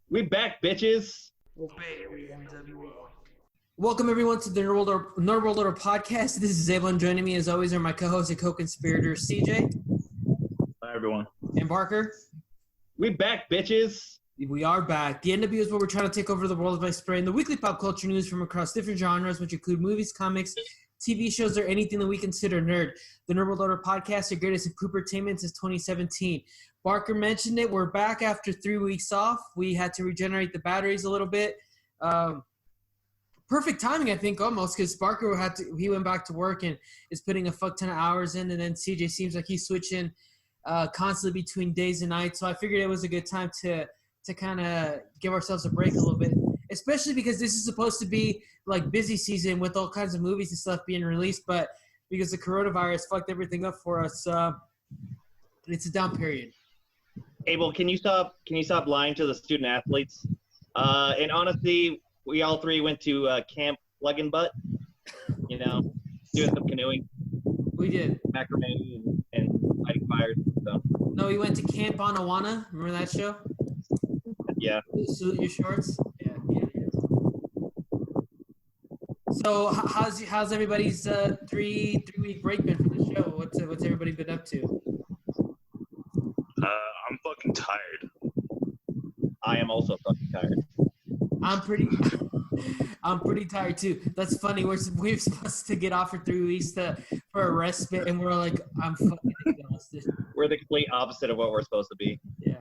We back, bitches. Obey NWO. Welcome everyone to the Nerd World Order podcast. This is Abel, and joining me as always are my co-hosts and co-conspirators CJ. Hi everyone. And Barker. We back, bitches. We are back. The NWO is where we're trying to take over the world by spraying the weekly pop culture news from across different genres, which include movies, comics, TV shows, or anything that we consider nerd. The Nerd World Order podcast, the greatest in poopertainment since 2017. Barker mentioned it. We're back after 3 weeks off. We had to regenerate the batteries a little bit. Perfect timing, I think, almost, because Barker he went back to work and is putting a fuck ton of hours in, and then CJ seems like he's switching constantly between days and nights. So I figured it was a good time to kind of give ourselves a break a little bit, especially because this is supposed to be like busy season with all kinds of movies and stuff being released, but because the coronavirus fucked everything up for us, it's a down period. Abel, can you stop lying to the student athletes? And honestly, we all three went to Camp Plug and Butt, doing some canoeing. We did. Macrame and lighting fires. So. No, we went to Camp Anawana. Remember that show? Yeah. Salute your shorts. Yeah. So how's everybody's 3 week break been from the show? What's everybody been up to? I'm fucking tired. I am also fucking tired. I'm pretty tired too. That's funny. We're supposed to get off for 3 weeks for a respite, and we're like, I'm fucking exhausted. We're the complete opposite of what we're supposed to be. Yeah.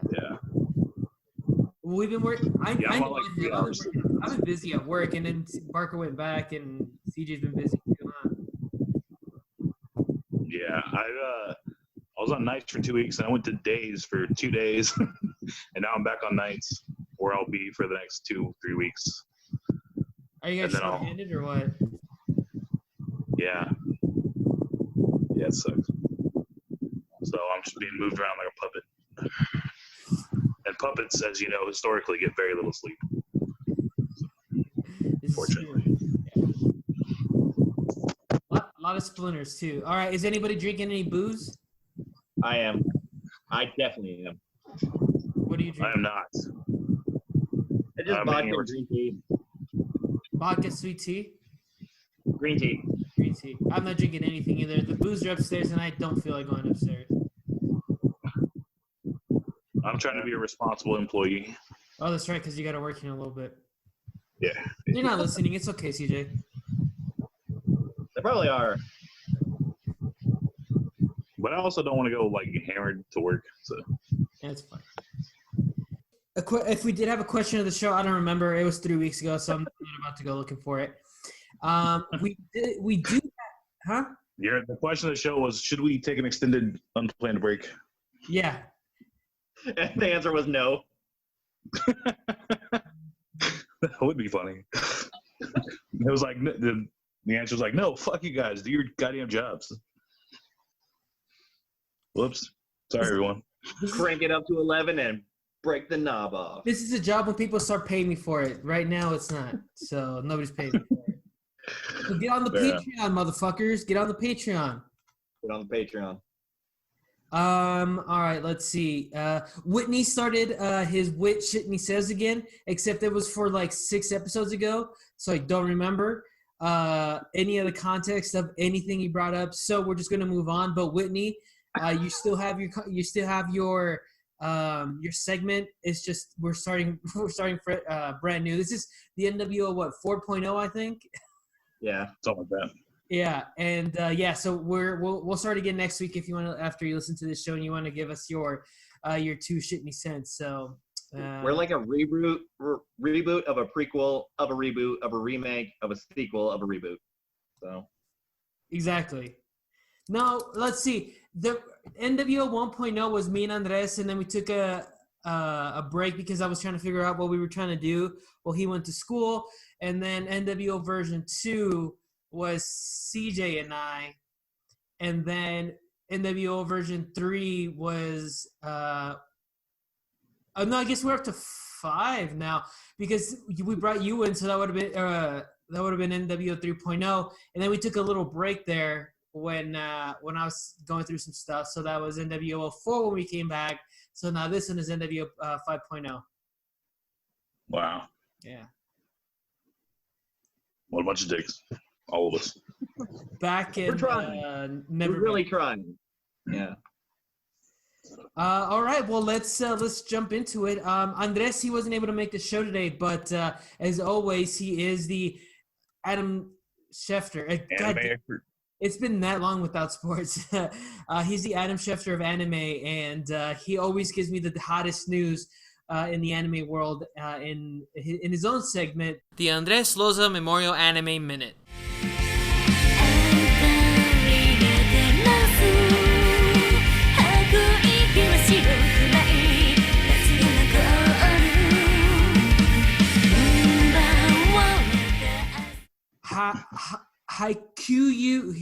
We've been working. I've been busy at work, and then Barker went back, and CJ's been busy too, huh? Yeah, I was on nights for 2 weeks, and I went to days for 2 days, and now I'm back on nights, where I'll be for the next 2-3 weeks. Are you guys short-handed or what? Yeah, it sucks. So I'm just being moved around like a puppet. And puppets, as you know, historically get very little sleep. Unfortunately. Yeah. A lot of splinters, too. All right, is anybody drinking any booze? I am. I definitely am. What are you drinking? I am not. I just vodka and green tea. Vodka, sweet tea? Green tea. Green tea. I'm not drinking anything either. The booze are upstairs, and I don't feel like going upstairs. I'm trying to be a responsible employee. Oh, that's right, because you got to work here in a little bit. Yeah. You're not listening. It's okay, CJ. They probably are. But I also don't want to go like hammered to work. So yeah, it's fine. If we did have a question of the show, I don't remember. It was 3 weeks ago, so I'm not about to go looking for it. We do. Huh? Yeah. The question of the show was: should we take an extended unplanned break? Yeah. And the answer was no. That would be funny. It was like the answer was like, no, fuck you guys, do your goddamn jobs. Whoops. Sorry, everyone. Crank it up to 11 and break the knob off. This is a job when people start paying me for it. Right now, it's not. So nobody's paying me for it. So get on the Patreon, motherfuckers. Get on the Patreon. Get on the Patreon. All right, let's see. Whitney started his Wit Shit and He Says again, except it was for like 6 episodes ago, so I don't remember any of the context of anything he brought up. So we're just gonna move on. But Whitney, you still have your segment. It's just we're starting brand new. This is the NWO 4.0, I think. Yeah, something like that. Yeah, and so we'll start again next week if you want to, after you listen to this show and you want to give us your 2 shitney cents. So we're like a reboot of a prequel of a reboot of a remake of a sequel of a reboot. So exactly. Now let's see. The NWO 1.0 was me and Andres, and then we took a break because I was trying to figure out what we were trying to do. Well, he went to school, and then NWO version 2 was CJ and I, and then NWO version 3 was no, I guess we're up to 5 now because we brought you in, so that would have been NWO 3.0, and then we took a little break there when I was going through some stuff, so that was NWO 4 when we came back. So now this one is NWO 5.0. Wow. Yeah. What a bunch of dicks. All of us. Back in We're trying. never We're really trying. Yeah. all right, well let's jump into it. Andres, he wasn't able to make the show today, but as always, he is the Adam Schefter. Anime expert. It's been that long without sports. He's the Adam Schefter of anime, and he always gives me the hottest news in the anime world in his own segment, the Andres Loza Memorial Anime Minute. Haikyuu.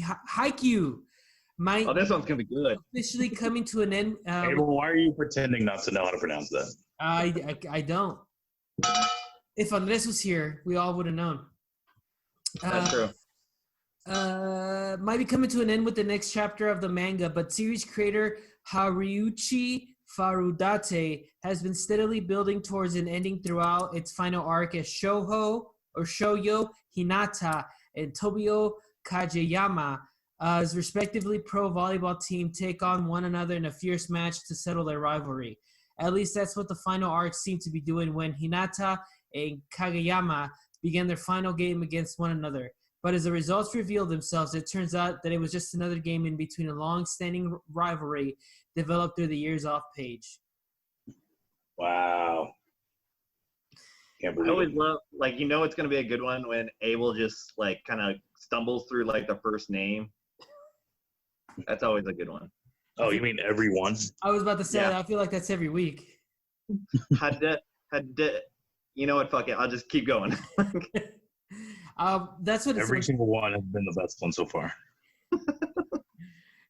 Oh, this one's gonna be good. Officially coming to an end. Hey, well, why are you pretending not to know how to pronounce that? I don't. If Andres was here, we all would have known. That's true. Might be coming to an end with the next chapter of the manga, but series creator Haruichi Farudate has been steadily building towards an ending throughout its final arc as Shoyo Hinata and Tobio Kageyama, as respectively pro volleyball team take on one another in a fierce match to settle their rivalry. At least that's what the final arc seemed to be doing when Hinata and Kageyama began their final game against one another. But as the results revealed themselves, it turns out that it was just another game in between a long-standing rivalry developed through the years off page. Wow. Can't I believe always it. love, like, you know, it's gonna be a good one when Abel just like kind of stumbles through like the first name. That's always a good one. Oh, you mean everyone? I was about to say, Yeah. I feel like that's every week. Had you know what? Fuck it. I'll just keep going. That's what it's Every single one has been the best one so far.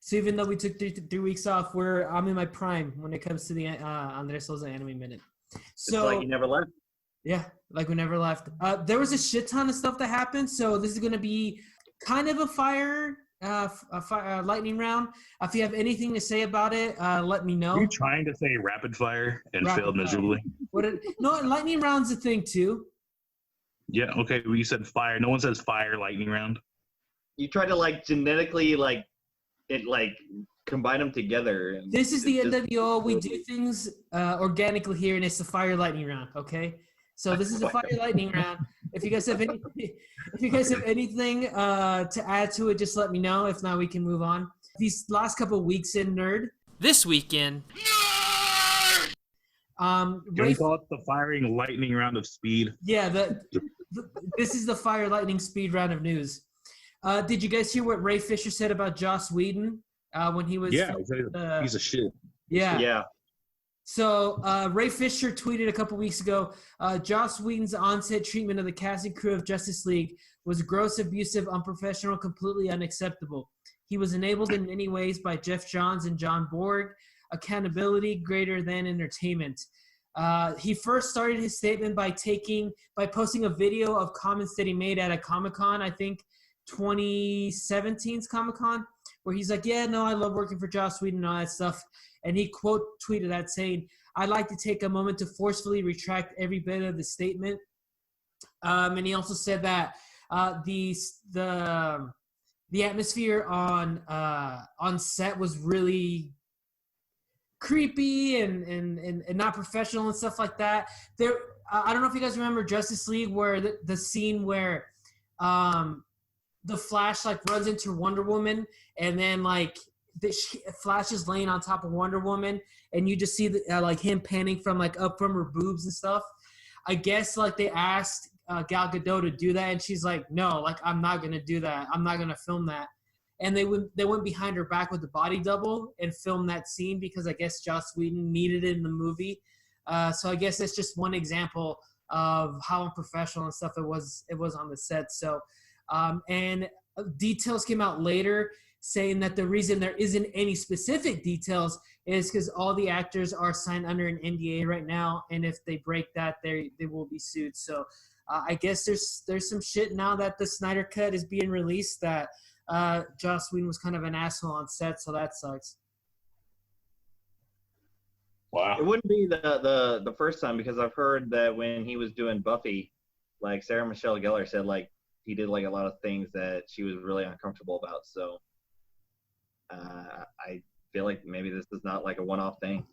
So even though we took 3 weeks off, I'm in my prime when it comes to the Andres Souza Anime Minute. So It's like you never left. yeah, like we never left. There was a shit ton of stuff that happened. So this is going to be kind of a lightning round. If you have anything to say about it, let me know. Are you trying to say rapid fire and Rapid failed fire. miserably? No, lightning round's a thing too. Yeah, okay. Well, you said fire. No one says fire lightning round. You try to like genetically like it like combine them together. And This is the it's just- NWO. We do things organically here, and it's the fire lightning round. Okay, so this is a fire lightning round. If you guys have anything to add to it, just let me know. If not, we can move on. These last couple of weeks in Nerd. This weekend. Can we call it the firing lightning round of speed? Yeah, this is the fire lightning speed round of news. Did you guys hear what Ray Fisher said about Joss Whedon when he was? Yeah, he's a shit. Yeah. Yeah. So Ray Fisher tweeted a couple weeks ago, Joss Whedon's on-set treatment of the cast and crew of Justice League was gross, abusive, unprofessional, completely unacceptable. He was enabled in many ways by Jeff Johns and John Borg. Accountability greater than entertainment. He first started his statement by posting a video of comments that he made at a Comic-Con, I think 2017's Comic-Con, where he's like, yeah, no, I love working for Joss Whedon and all that stuff. And he quote tweeted that saying, I'd like to take a moment to forcefully retract every bit of the statement. And he also said that the atmosphere on set was really creepy and not professional and stuff like that. I don't know if you guys remember Justice League, where the scene where the Flash like runs into Wonder Woman, and then like Flash is laying on top of Wonder Woman, and you just see like him panning from like up from her boobs and stuff. I guess like they asked Gal Gadot to do that, and she's like, no, like I'm not gonna do that. I'm not gonna film that. And they went behind her back with the body double and filmed that scene because I guess Joss Whedon needed it in the movie. So I guess that's just one example of how unprofessional and stuff it was on the set. So and details came out later saying that the reason there isn't any specific details is because all the actors are signed under an NDA right now, and if they break that, they will be sued. So I guess there's some shit now that the Snyder Cut is being released that Joss Whedon was kind of an asshole on set, so that sucks. Wow. It wouldn't be the first time, because I've heard that when he was doing Buffy, like Sarah Michelle Gellar said, like he did like a lot of things that she was really uncomfortable about. So I feel like maybe this is not like a one-off thing.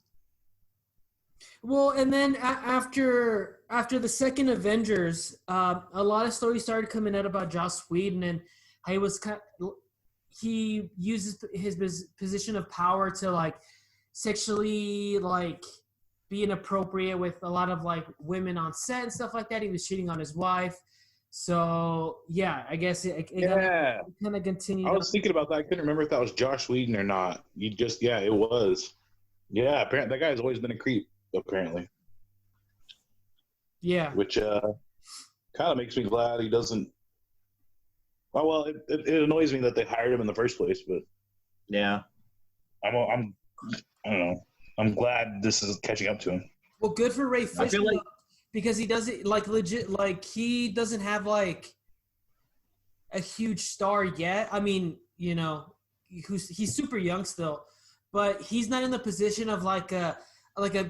Well, and then after the second Avengers, a lot of stories started coming out about Joss Whedon, and he uses his position of power to like sexually like be inappropriate with a lot of like women on set and stuff like that. He was cheating on his wife. So yeah, I guess it kind of continued. I was thinking about that. I couldn't remember if that was Josh Whedon or not. It was. Yeah, apparently that guy's always been a creep. Apparently. Yeah. Which kind of makes me glad he doesn't. Well, it annoys me that they hired him in the first place, but yeah, I don't know. I'm glad this is catching up to him. Well, good for Ray Fisher, like, because he doesn't like legit, like he doesn't have like a huge star yet. I mean, you know, he's super young still, but he's not in the position of like a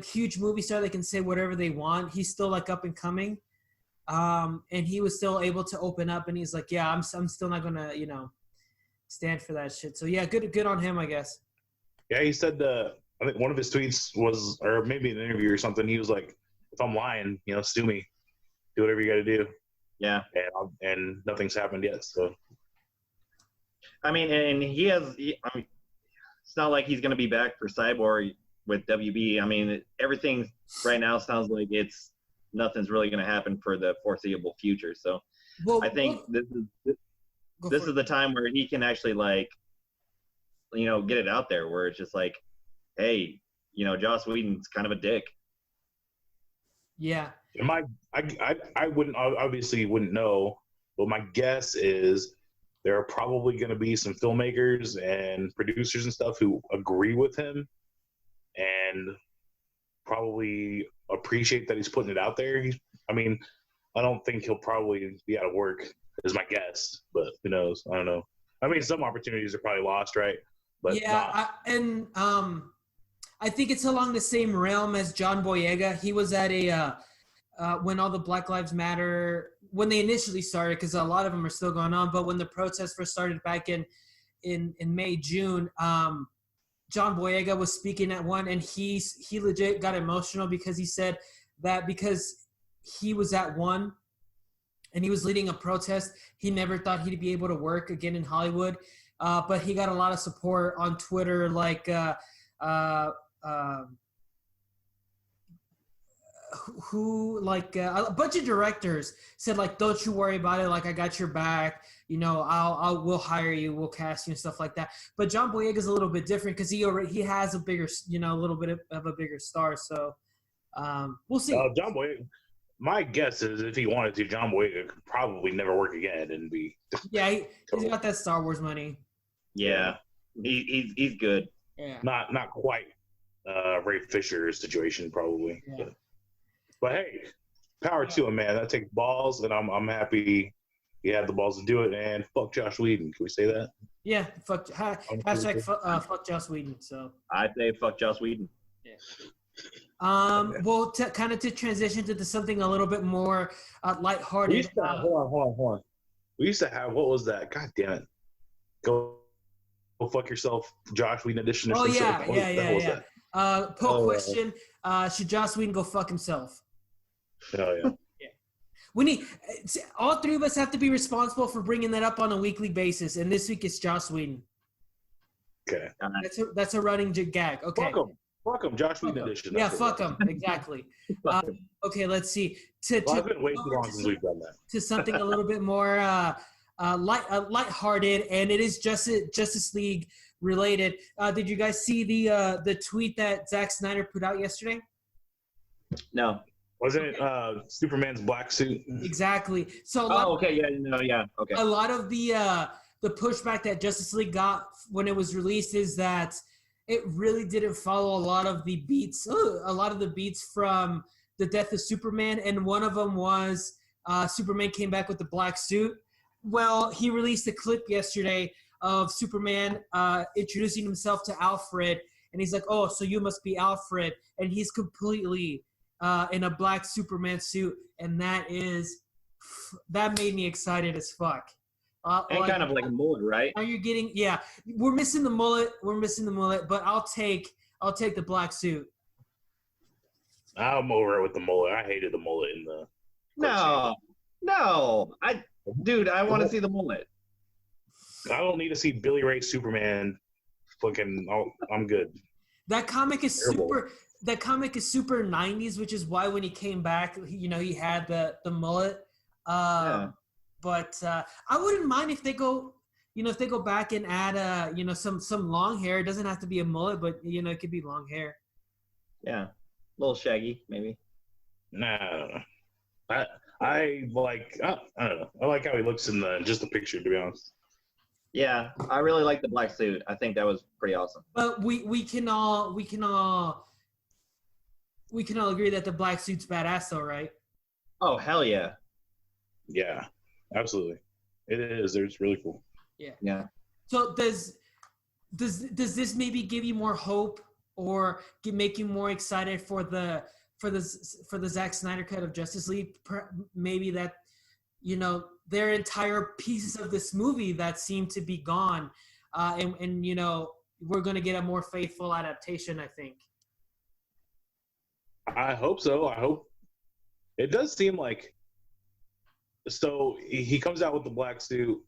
huge movie star that can say whatever they want. He's still like up and coming. And he was still able to open up, and he's like, yeah, I'm still not going to, you know, stand for that shit. So yeah, good on him, I guess. Yeah. He said, I think one of his tweets was, or maybe an interview or something. He was like, if I'm lying, you know, sue me, do whatever you got to do. Yeah. And nothing's happened yet. So, I mean, and it's not like he's going to be back for Cyborg with WB. I mean, everything right now sounds like nothing's really going to happen for the foreseeable future. So I think this is the time where he can actually, like, you know, get it out there, where it's just like, hey, you know, Joss Whedon's kind of a dick. Yeah. I wouldn't know, but my guess is there are probably going to be some filmmakers and producers and stuff who agree with him and probably appreciate that he's putting it out there. I don't think he'll probably be out of work, is my guess, but who knows? I don't know. I mean, some opportunities are probably lost, right? But yeah, I think it's along the same realm as John Boyega. He was at when all the Black Lives Matter, when they initially started, because a lot of them are still going on, but when the protests first started back in May, June, John Boyega was speaking at one, and he legit got emotional because he said that because he was at one and he was leading a protest, he never thought he'd be able to work again in Hollywood. But he got a lot of support on Twitter, like a bunch of directors said, like, don't you worry about it, like, I got your back, you know, we'll hire you, we'll cast you and stuff like that. But John Boyega is a little bit different because he has a bigger, you know, a little bit of a bigger star. So we'll see. John Boyega, my guess is if he wanted to, John Boyega could probably never work again and be. Yeah, he's got that Star Wars money. Yeah, he's good. Yeah, not quite Ray Fisher situation probably. Yeah. But hey, power to him, man. That takes balls, and I'm happy he had the balls to do it. And fuck Josh Whedon. Can we say that? Yeah, hashtag fuck Joss Whedon. So I say fuck Joss Whedon. Yeah. Well, kind of to transition to something a little bit more lighthearted. Hold on. We used to have, what was that? God damn it. Go fuck yourself, Josh Whedon edition. Oh yeah. Poll question: should Joss Whedon go fuck himself? Oh yeah. Yeah. We need all three of us have to be responsible for bringing that up on a weekly basis, and this week it's Joss Whedon. Okay. That's a running gag. Okay. Fuck him, Josh Whedon edition. Yeah, fuck him. Exactly. Okay, let's see. I've been way too long since we've done that. To something a little bit more lighthearted, and it is Justice League related. Did you guys see the tweet that Zack Snyder put out yesterday? No. Wasn't it Superman's black suit? Exactly. So. Okay. Yeah. Okay. A lot of the pushback that Justice League got when it was released is that it really didn't follow a lot of the beats from the death of Superman, and one of them was Superman came back with the black suit. Well, he released a clip yesterday of Superman introducing himself to Alfred, and he's like, "Oh, so you must be Alfred," and he's completely in a black Superman suit, and that made me excited as fuck. And kind of like a mullet, right? Now you're getting, we're missing the mullet. But I'll take the black suit. I'm over it with the mullet. I hated the mullet in the. No, I want to see the mullet. I don't need to see Billy Ray Superman. Fucking, I'm good. That comic is Terrible. super 90s, which is why when he came back, he had the mullet. But I wouldn't mind if they go back and add some long hair. It doesn't have to be a mullet, but it could be long hair. Yeah, a little shaggy maybe. No. I like I don't know. I like how he looks in just the picture, to be honest. Yeah, I really like the black suit. I think that was pretty awesome. But we can all agree that the black suit's badass, though, right? Oh hell yeah! Yeah, absolutely. It is. It's really cool. Yeah. So does this maybe give you more hope or make you more excited for the Zack Snyder cut of Justice League? Maybe that their entire pieces of this movie that seem to be gone, and we're going to get a more faithful adaptation, I think. I hope so. I hope it does seem like. So he comes out with the black suit,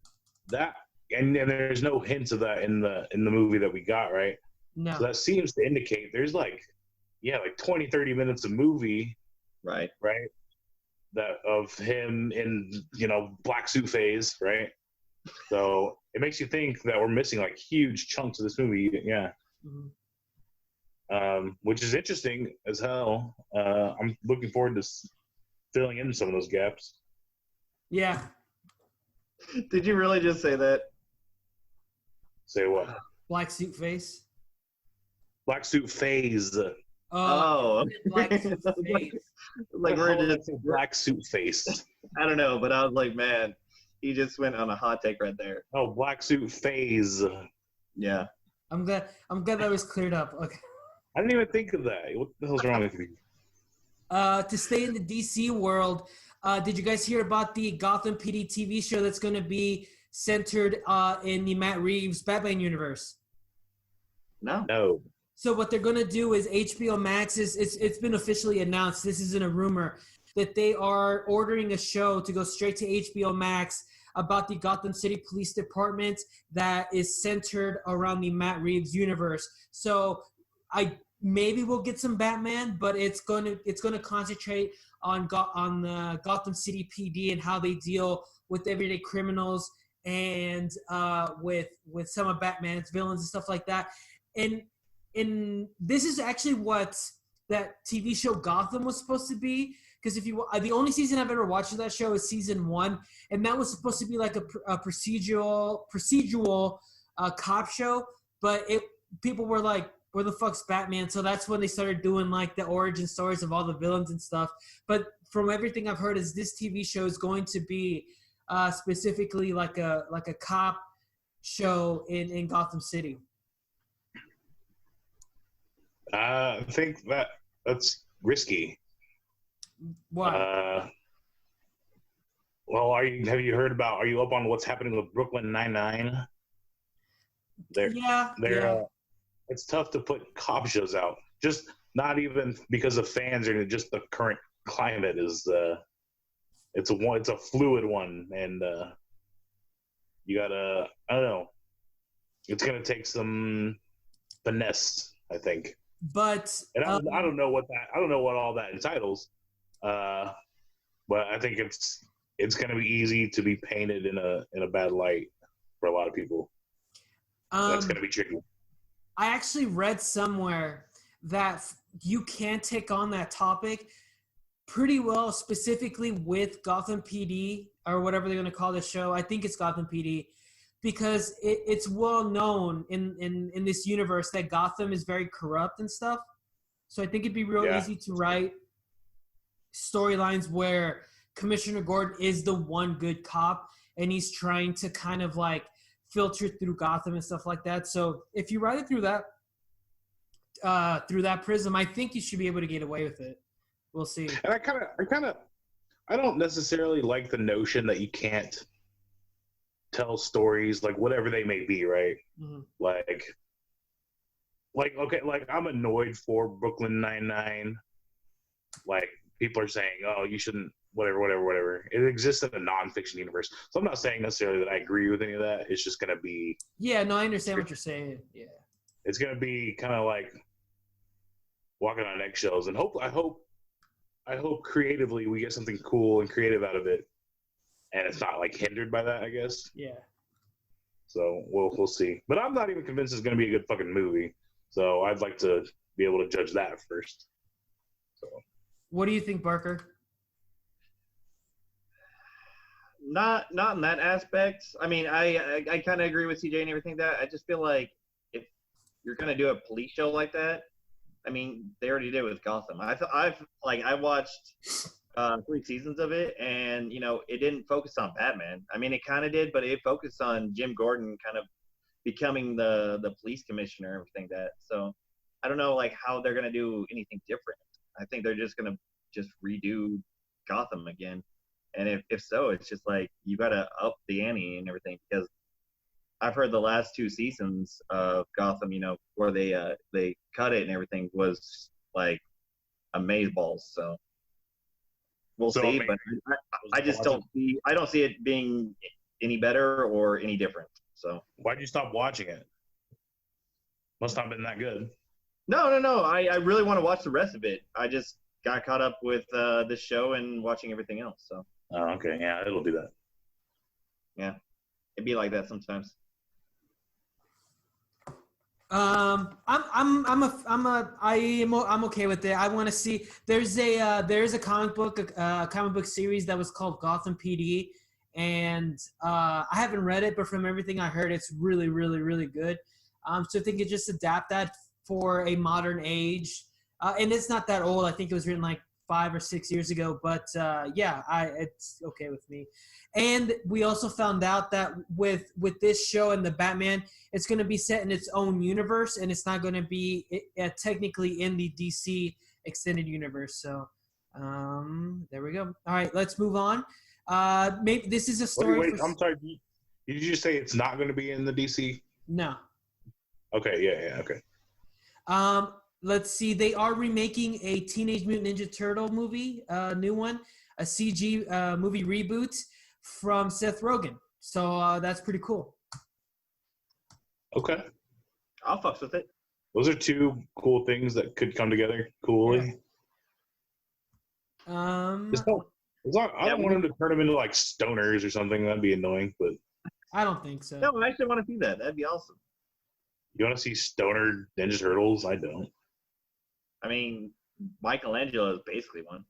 and there's no hints of that in the movie that we got, right? No. So that seems to indicate there's like 20, 30 minutes of movie, right? That of him in black suit phase, right? So it makes you think that we're missing like huge chunks of this movie, which is interesting as hell. I'm looking forward to filling in some of those gaps. Yeah. Did you really just say that? Say what? Black suit face. Black suit phase. Oh. Black suit face. Like we're just black suit face. I don't know, but I was like, man, he just went on a hot take right there. Oh, black suit phase. Yeah. I'm glad that was cleared up. Okay. I didn't even think of that. What the hell's wrong with you? To stay in the DC world, did you guys hear about the Gotham PD TV show that's going to be centered in the Matt Reeves Batman universe? No. So what they're going to do is HBO Max it's been officially announced. This isn't a rumor that they are ordering a show to go straight to HBO Max about the Gotham City Police Department that is centered around the Matt Reeves universe. So maybe we'll get some Batman, but it's going to concentrate on the Gotham City PD and how they deal with everyday criminals and with some of Batman's villains and stuff like that. And this is actually what that TV show Gotham was supposed to be. Because the only season I've ever watched of that show is season 1, and that was supposed to be like a procedural cop show. But people were like, "Where the fuck's Batman?" So that's when they started doing like the origin stories of all the villains and stuff. But from everything I've heard, is this TV show is going to be specifically like a cop show in Gotham City. I think that's risky. Why? Well, are you up on what's happening with Brooklyn Nine-Nine? It's tough to put cop shows out. Just not even because of fans or just the current climate is it's a fluid one, and you gotta, I don't know, it's gonna take some finesse, I think. But and I don't know what all that entitles, but I think it's gonna be easy to be painted in a bad light for a lot of people. That's gonna be tricky. I actually read somewhere that you can take on that topic pretty well, specifically with Gotham PD or whatever they're going to call the show. I think it's Gotham PD, because it's well known in this universe that Gotham is very corrupt and stuff. So I think it'd be real easy to write storylines where Commissioner Gordon is the one good cop and he's trying to kind of like filter through Gotham and stuff like that. So if you write it through that, through that prism, I think you should be able to get away with it. We'll see. And I don't necessarily like the notion that you can't tell stories, like whatever they may be, right? Mm-hmm. Okay, like I'm annoyed for Brooklyn Nine-Nine. Like people are saying, oh, you shouldn't, whatever. It exists in a nonfiction universe. So I'm not saying necessarily that I agree with any of that. It's just going to be. Yeah, no, I understand what you're saying. Yeah. It's going to be kind of like walking on eggshells, and I hope creatively we get something cool and creative out of it, and it's not like hindered by that, I guess. Yeah. So we'll see. But I'm not even convinced it's going to be a good fucking movie. So I'd like to be able to judge that first. So. What do you think, Barker? Not in that aspect. I mean, I kind of agree with CJ and everything that. I just feel like if you're gonna do a police show like that, I mean, they already did it with Gotham. I watched 3 seasons of it, and it didn't focus on Batman. I mean, it kind of did, but it focused on Jim Gordon kind of becoming the police commissioner and everything that. So I don't know like how they're gonna do anything different. I think they're just gonna redo Gotham again, and if so, it's just like you gotta up the ante and everything, because I've heard the last 2 seasons of Gotham, where they cut it and everything, was like amazeballs. So we'll see, but I just don't see it being any better or any different. So why'd you stop watching it? Must not have been that good. No. I really want to watch the rest of it. I just got caught up with this show and watching everything else. So. Oh, okay. Yeah, it'll do that. Yeah, it'd be like that sometimes. I'm okay with it. I want to see. There's a comic book series that was called Gotham PD, and I haven't read it, but from everything I heard, it's really, really, really good. So if they could just adapt that for a modern age, and it's not that old. I think it was written like 5 or 6 years ago, but it's okay with me. And we also found out that with this show and the Batman, it's going to be set in its own universe, and it's not going to be technically in the DC extended universe. So there we go. All right, let's move on. Maybe this is a story. Wait, I'm sorry. Did you just say it's not going to be in the DC? No. Okay. Yeah. Okay. Let's see. They are remaking a Teenage Mutant Ninja Turtle movie, new one, a CG movie reboot from Seth Rogen. So that's pretty cool. Okay. I'll fucks with it. Those are 2 cool things that could come together coolly. Yeah. I don't want them to turn them into like stoners or something. That'd be annoying, but I don't think so. No, I actually want to see that. That'd be awesome. You want to see stoner Ninja Turtles? I don't. I mean, Michelangelo is basically one.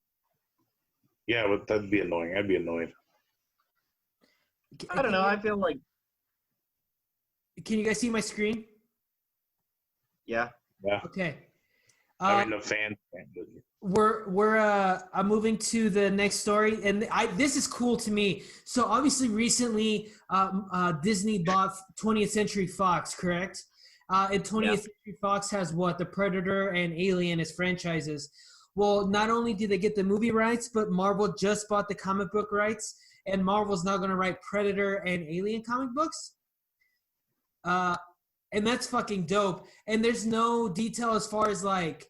Yeah, but that'd be annoying. I'd be annoyed. I don't know. I feel like. Can you guys see my screen? Yeah. Yeah. Okay. I mean, the fans. I'm moving to the next story, and this is cool to me. So obviously, recently, Disney bought 20th Century Fox, correct? And 20th Century Fox has The Predator and Alien as franchises. Well, not only did they get the movie rights, but Marvel just bought the comic book rights, and Marvel's now going to write Predator and Alien comic books. And that's fucking dope. And there's no detail as far as like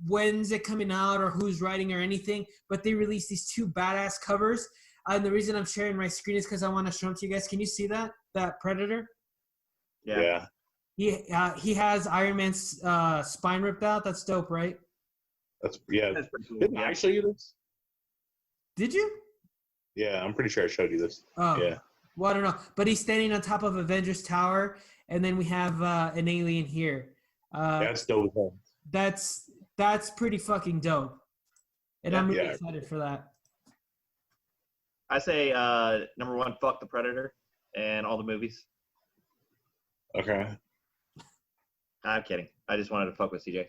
when's it coming out or who's writing or anything, but they released these 2 badass covers. And the reason I'm sharing my screen is because I want to show them to you guys. Can you see that Predator? Yeah. He has Iron Man's spine ripped out. That's dope, right? That's cool. Didn't I show you this? Did you? Yeah, I'm pretty sure I showed you this. Oh. Yeah. Well, I don't know. But he's standing on top of Avengers Tower, and then we have an alien here. That's dope. That's pretty fucking dope. And I'm really excited for that. I say number 1, fuck the Predator and all the movies. Okay. I'm kidding. I just wanted to fuck with CJ.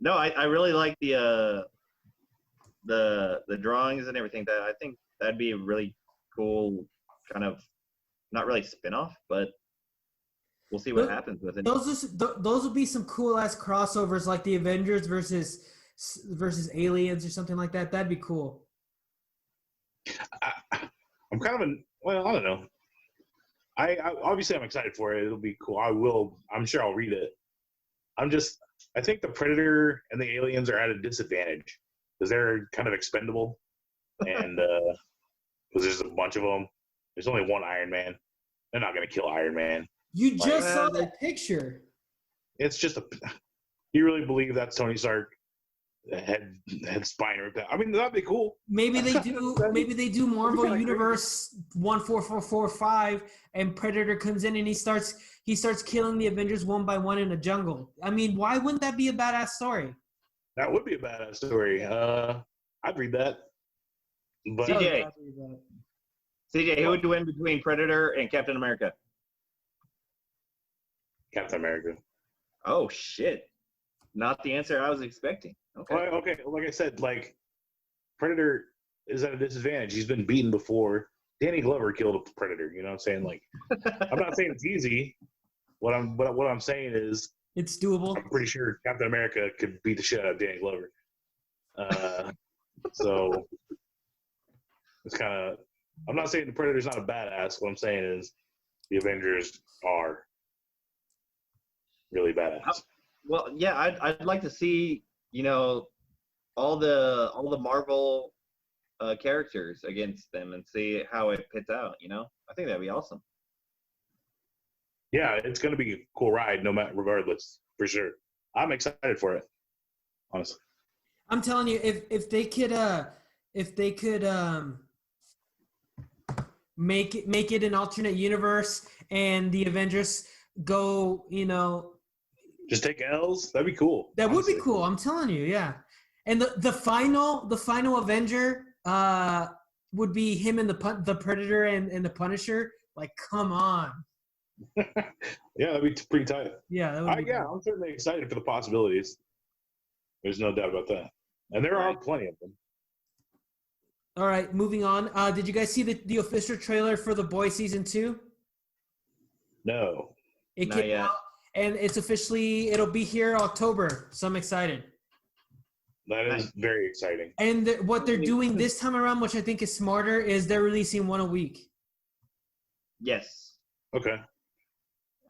No, I really like the drawings and everything. That I think that'd be a really cool kind of, not really spin-off, but we'll see what happens with it. Those would be some cool ass crossovers, like the Avengers versus Aliens or something like that. That'd be cool. I'm kind of I don't know. I obviously I'm excited for it. It'll be cool. I'm sure I'll read it. I think the Predator and the Aliens are at a disadvantage because they're kind of expendable, and because there's a bunch of them. There's only one Iron Man. They're not gonna kill Iron Man. You just saw that picture. It's just you really believe that's Tony Stark had spine ripped out? I mean, that'd be cool. Maybe they do. Maybe they do Marvel Universe 14445, and Predator comes in and he starts killing the Avengers one by one in a jungle. I mean, why wouldn't that be a badass story? That would be a badass story. I'd read that. But CJ, who would win between Predator and Captain America? Captain America. Oh shit! Not the answer I was expecting. Okay. Well, okay. Like I said, like Predator is at a disadvantage. He's been beaten before. Danny Glover killed a Predator. You know what I'm saying? Like, I'm not saying it's easy. What I'm saying is it's doable. I'm pretty sure Captain America could beat the shit out of Danny Glover. So it's kind of. I'm not saying the Predator's not a badass. What I'm saying is the Avengers are really badass. Well, yeah, I'd like to see, you know, all the Marvel characters against them and see how it pits out. You know, I think that'd be awesome. Yeah, it's gonna be a cool ride, regardless, for sure. I'm excited for it, honestly. I'm telling you, if they could make it an alternate universe and the Avengers go, you know, just take L's, that'd be cool. That honestly would be cool. I'm telling you, yeah. And the final Avenger would be him and the Predator and the Punisher. Like, come on. Yeah, that'd be pretty tight. Yeah, that would be cool. I'm certainly excited for the possibilities. There's no doubt about that. And there are plenty of them. All right, moving on. Did you guys see the official trailer for The Boys Season 2? No. It came out, and it'll be here October, so I'm excited. That is very exciting. And what they're doing this time around, which I think is smarter, is they're releasing one a week. Yes. Okay.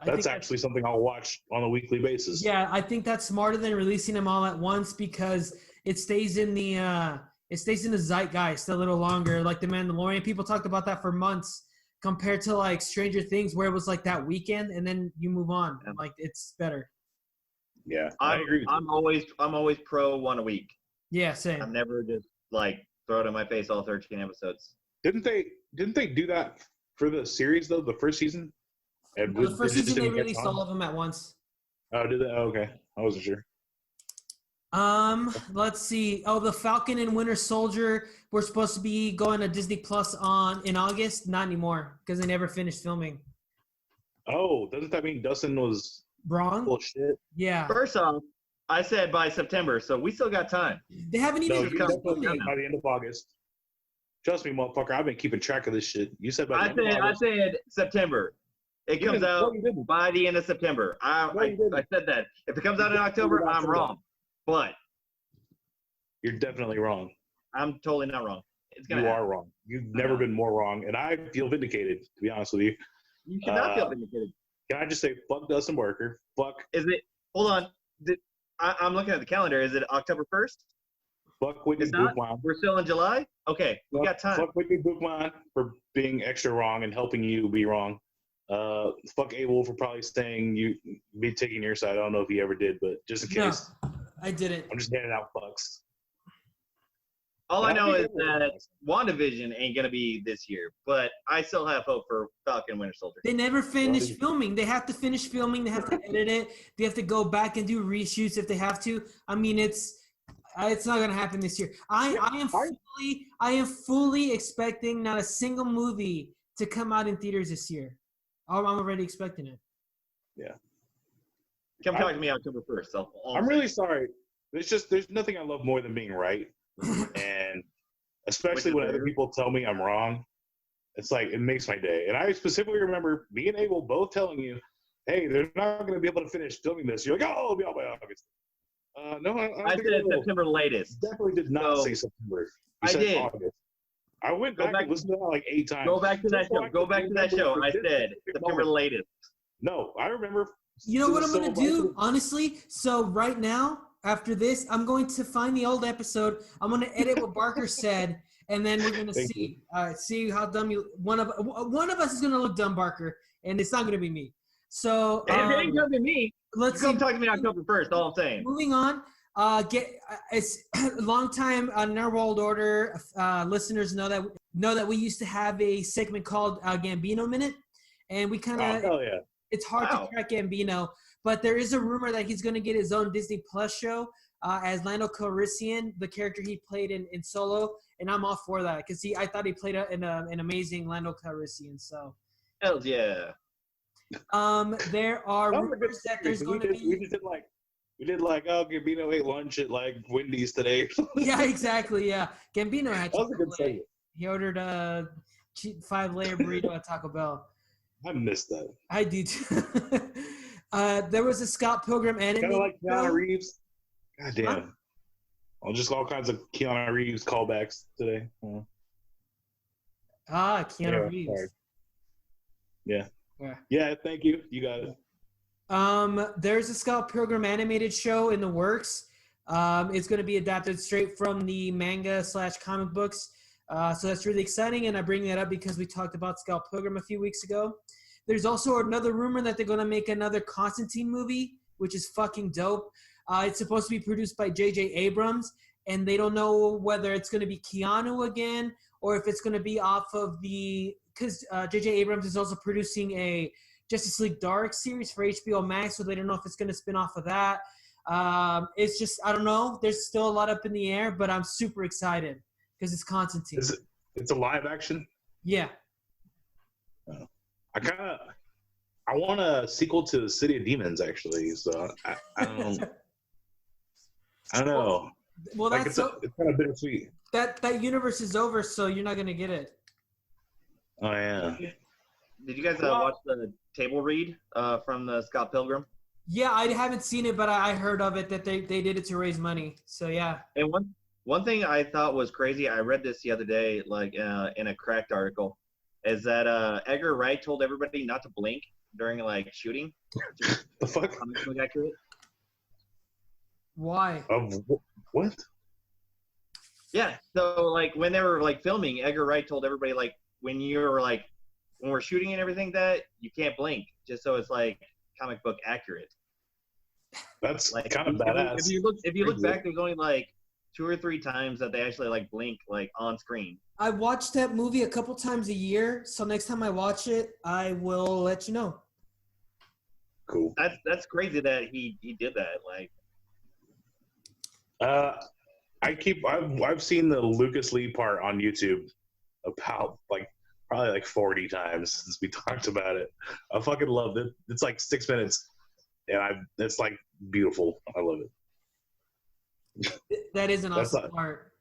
That's actually something I'll watch on a weekly basis. Yeah, I think that's smarter than releasing them all at once because it stays in the zeitgeist a little longer. Like The Mandalorian, people talked about that for months compared to like Stranger Things where it was like that weekend and then you move on. And like it's better. Yeah, I agree. I'm always pro one a week. Yeah, same. I'm never just like throw it in my face all 13 episodes. Didn't they do that for the series though? The first season? And the first season they released all of them at once. Oh, did they? Oh, okay, I wasn't sure. Let's see. Oh, the Falcon and Winter Soldier were supposed to be going to Disney Plus in August. Not anymore because they never finished filming. Oh, doesn't that mean Dustin was wrong? Bullshit. Yeah. First off, I said by September, so we still got time. They haven't even finished filming by the end of August. Trust me, motherfucker. I've been keeping track of this shit. You said I said September. It comes out by the end of September. I said that. If it comes out in October, I'm wrong. But you're definitely wrong. I'm totally not wrong. You are wrong. You've never been more wrong, and I feel vindicated. To be honest with you, you should not feel vindicated. Can I just say, fuck Dustin Barker? Fuck. Is it? Hold on. I'm looking at the calendar. Is it October 1st? Fuck Whitney Bookman. We're still in July. Okay, we got time. Fuck Whitney Bookman for being extra wrong and helping you be wrong. Fuck A-Wolf for probably saying be taking your side. I don't know if he ever did, but just in case. No, I didn't. I'm just handing out fucks. All I know is that WandaVision ain't going to be this year, but I still have hope for Falcon Winter Soldier. They never finished filming. They have to finish filming. They have to edit it. They have to go back and do reshoots if they have to. I mean, it's not going to happen this year. I am fully expecting not a single movie to come out in theaters this year. I'm already expecting it. Yeah. Come talk to me October 1st. I'm really sorry. There's nothing I love more than being right. And especially when other people tell me I'm wrong, it's like, it makes my day. And I specifically remember me and Abel both telling you hey, they're not going to be able to finish filming this. You're like, oh, it'll be out by August. No, I don't I think said it will. September latest. Definitely did not say September. You I said did. August. I went back and listened to that like 8 times. Go back to that show. Go back to that show. I said September latest. No, I remember. You know what I'm going to do, honestly? So right now, after this, I'm going to find the old episode. I'm going to edit what Barker said, and then we're going to see how dumb you. One of us is going to look dumb, Barker, and it's not going to be me. So it ain't going to be me. Let's come talk to me October 1st. All I'm saying. Moving on. It's a long time World Order listeners know that we used to have a segment called Gambino Minute, and we kind of it's hard to track Gambino, but there is a rumor that he's going to get his own Disney Plus show as Lando Calrissian, the character he played in Solo, and I'm all for that because I thought he played an amazing Lando Calrissian. So hell yeah. There are rumors that there's going to be. We did Gambino ate lunch at Wendy's today. Yeah, exactly. Yeah, Gambino had. That was a good segment. He ordered a 5-layer burrito at Taco Bell. I missed that. I do too. There was a Scott Pilgrim anime. Kind of like Keanu Reeves. God damn. Huh? Just all kinds of Keanu Reeves callbacks today. Keanu Reeves. Sorry. Yeah. Thank you. You got it. There's a Scott Pilgrim animated show in the works. It's going to be adapted straight from the manga / comic books. So that's really exciting, and I bring that up because we talked about Scott Pilgrim a few weeks ago. There's also another rumor that they're going to make another Constantine movie, which is fucking dope. It's supposed to be produced by J.J. Abrams, and they don't know whether it's going to be Keanu again or if it's going to be off of the – because J.J. Abrams is also producing a Justice League Dark series for HBO Max, so they don't know if it's going to spin off of that. It's just – I don't know. There's still a lot up in the air, but I'm super excited because it's Constantine. It's a live action? Yeah. I want a sequel to City of Demons, actually. So I don't know. Well, it's kind of bittersweet. That universe is over, so you're not gonna get it. Oh yeah. Did you guys watch the table read from the Scott Pilgrim? Yeah, I haven't seen it, but I heard of it that they did it to raise money. So yeah. And one thing I thought was crazy, I read this the other day, in a Cracked article, is that Edgar Wright told everybody not to blink during shooting. The fuck? Accurate. Why? What? Yeah. So when they were filming, Edgar Wright told everybody when we're shooting and everything that you can't blink, just so it's comic book accurate. That's kind of badass. If you look back, there's only 2 or 3 times that they actually blink on screen. I watch that movie a couple times a year, so next time I watch it, I will let you know. Cool. That's crazy that he did that. I've seen the Lucas Lee part on YouTube about probably 40 times since we talked about it. I fucking love it. It's 6 minutes, and it's beautiful. I love it. That is an awesome part.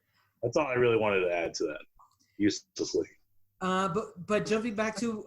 That's all I really wanted to add to that. Uselessly. But jumping back to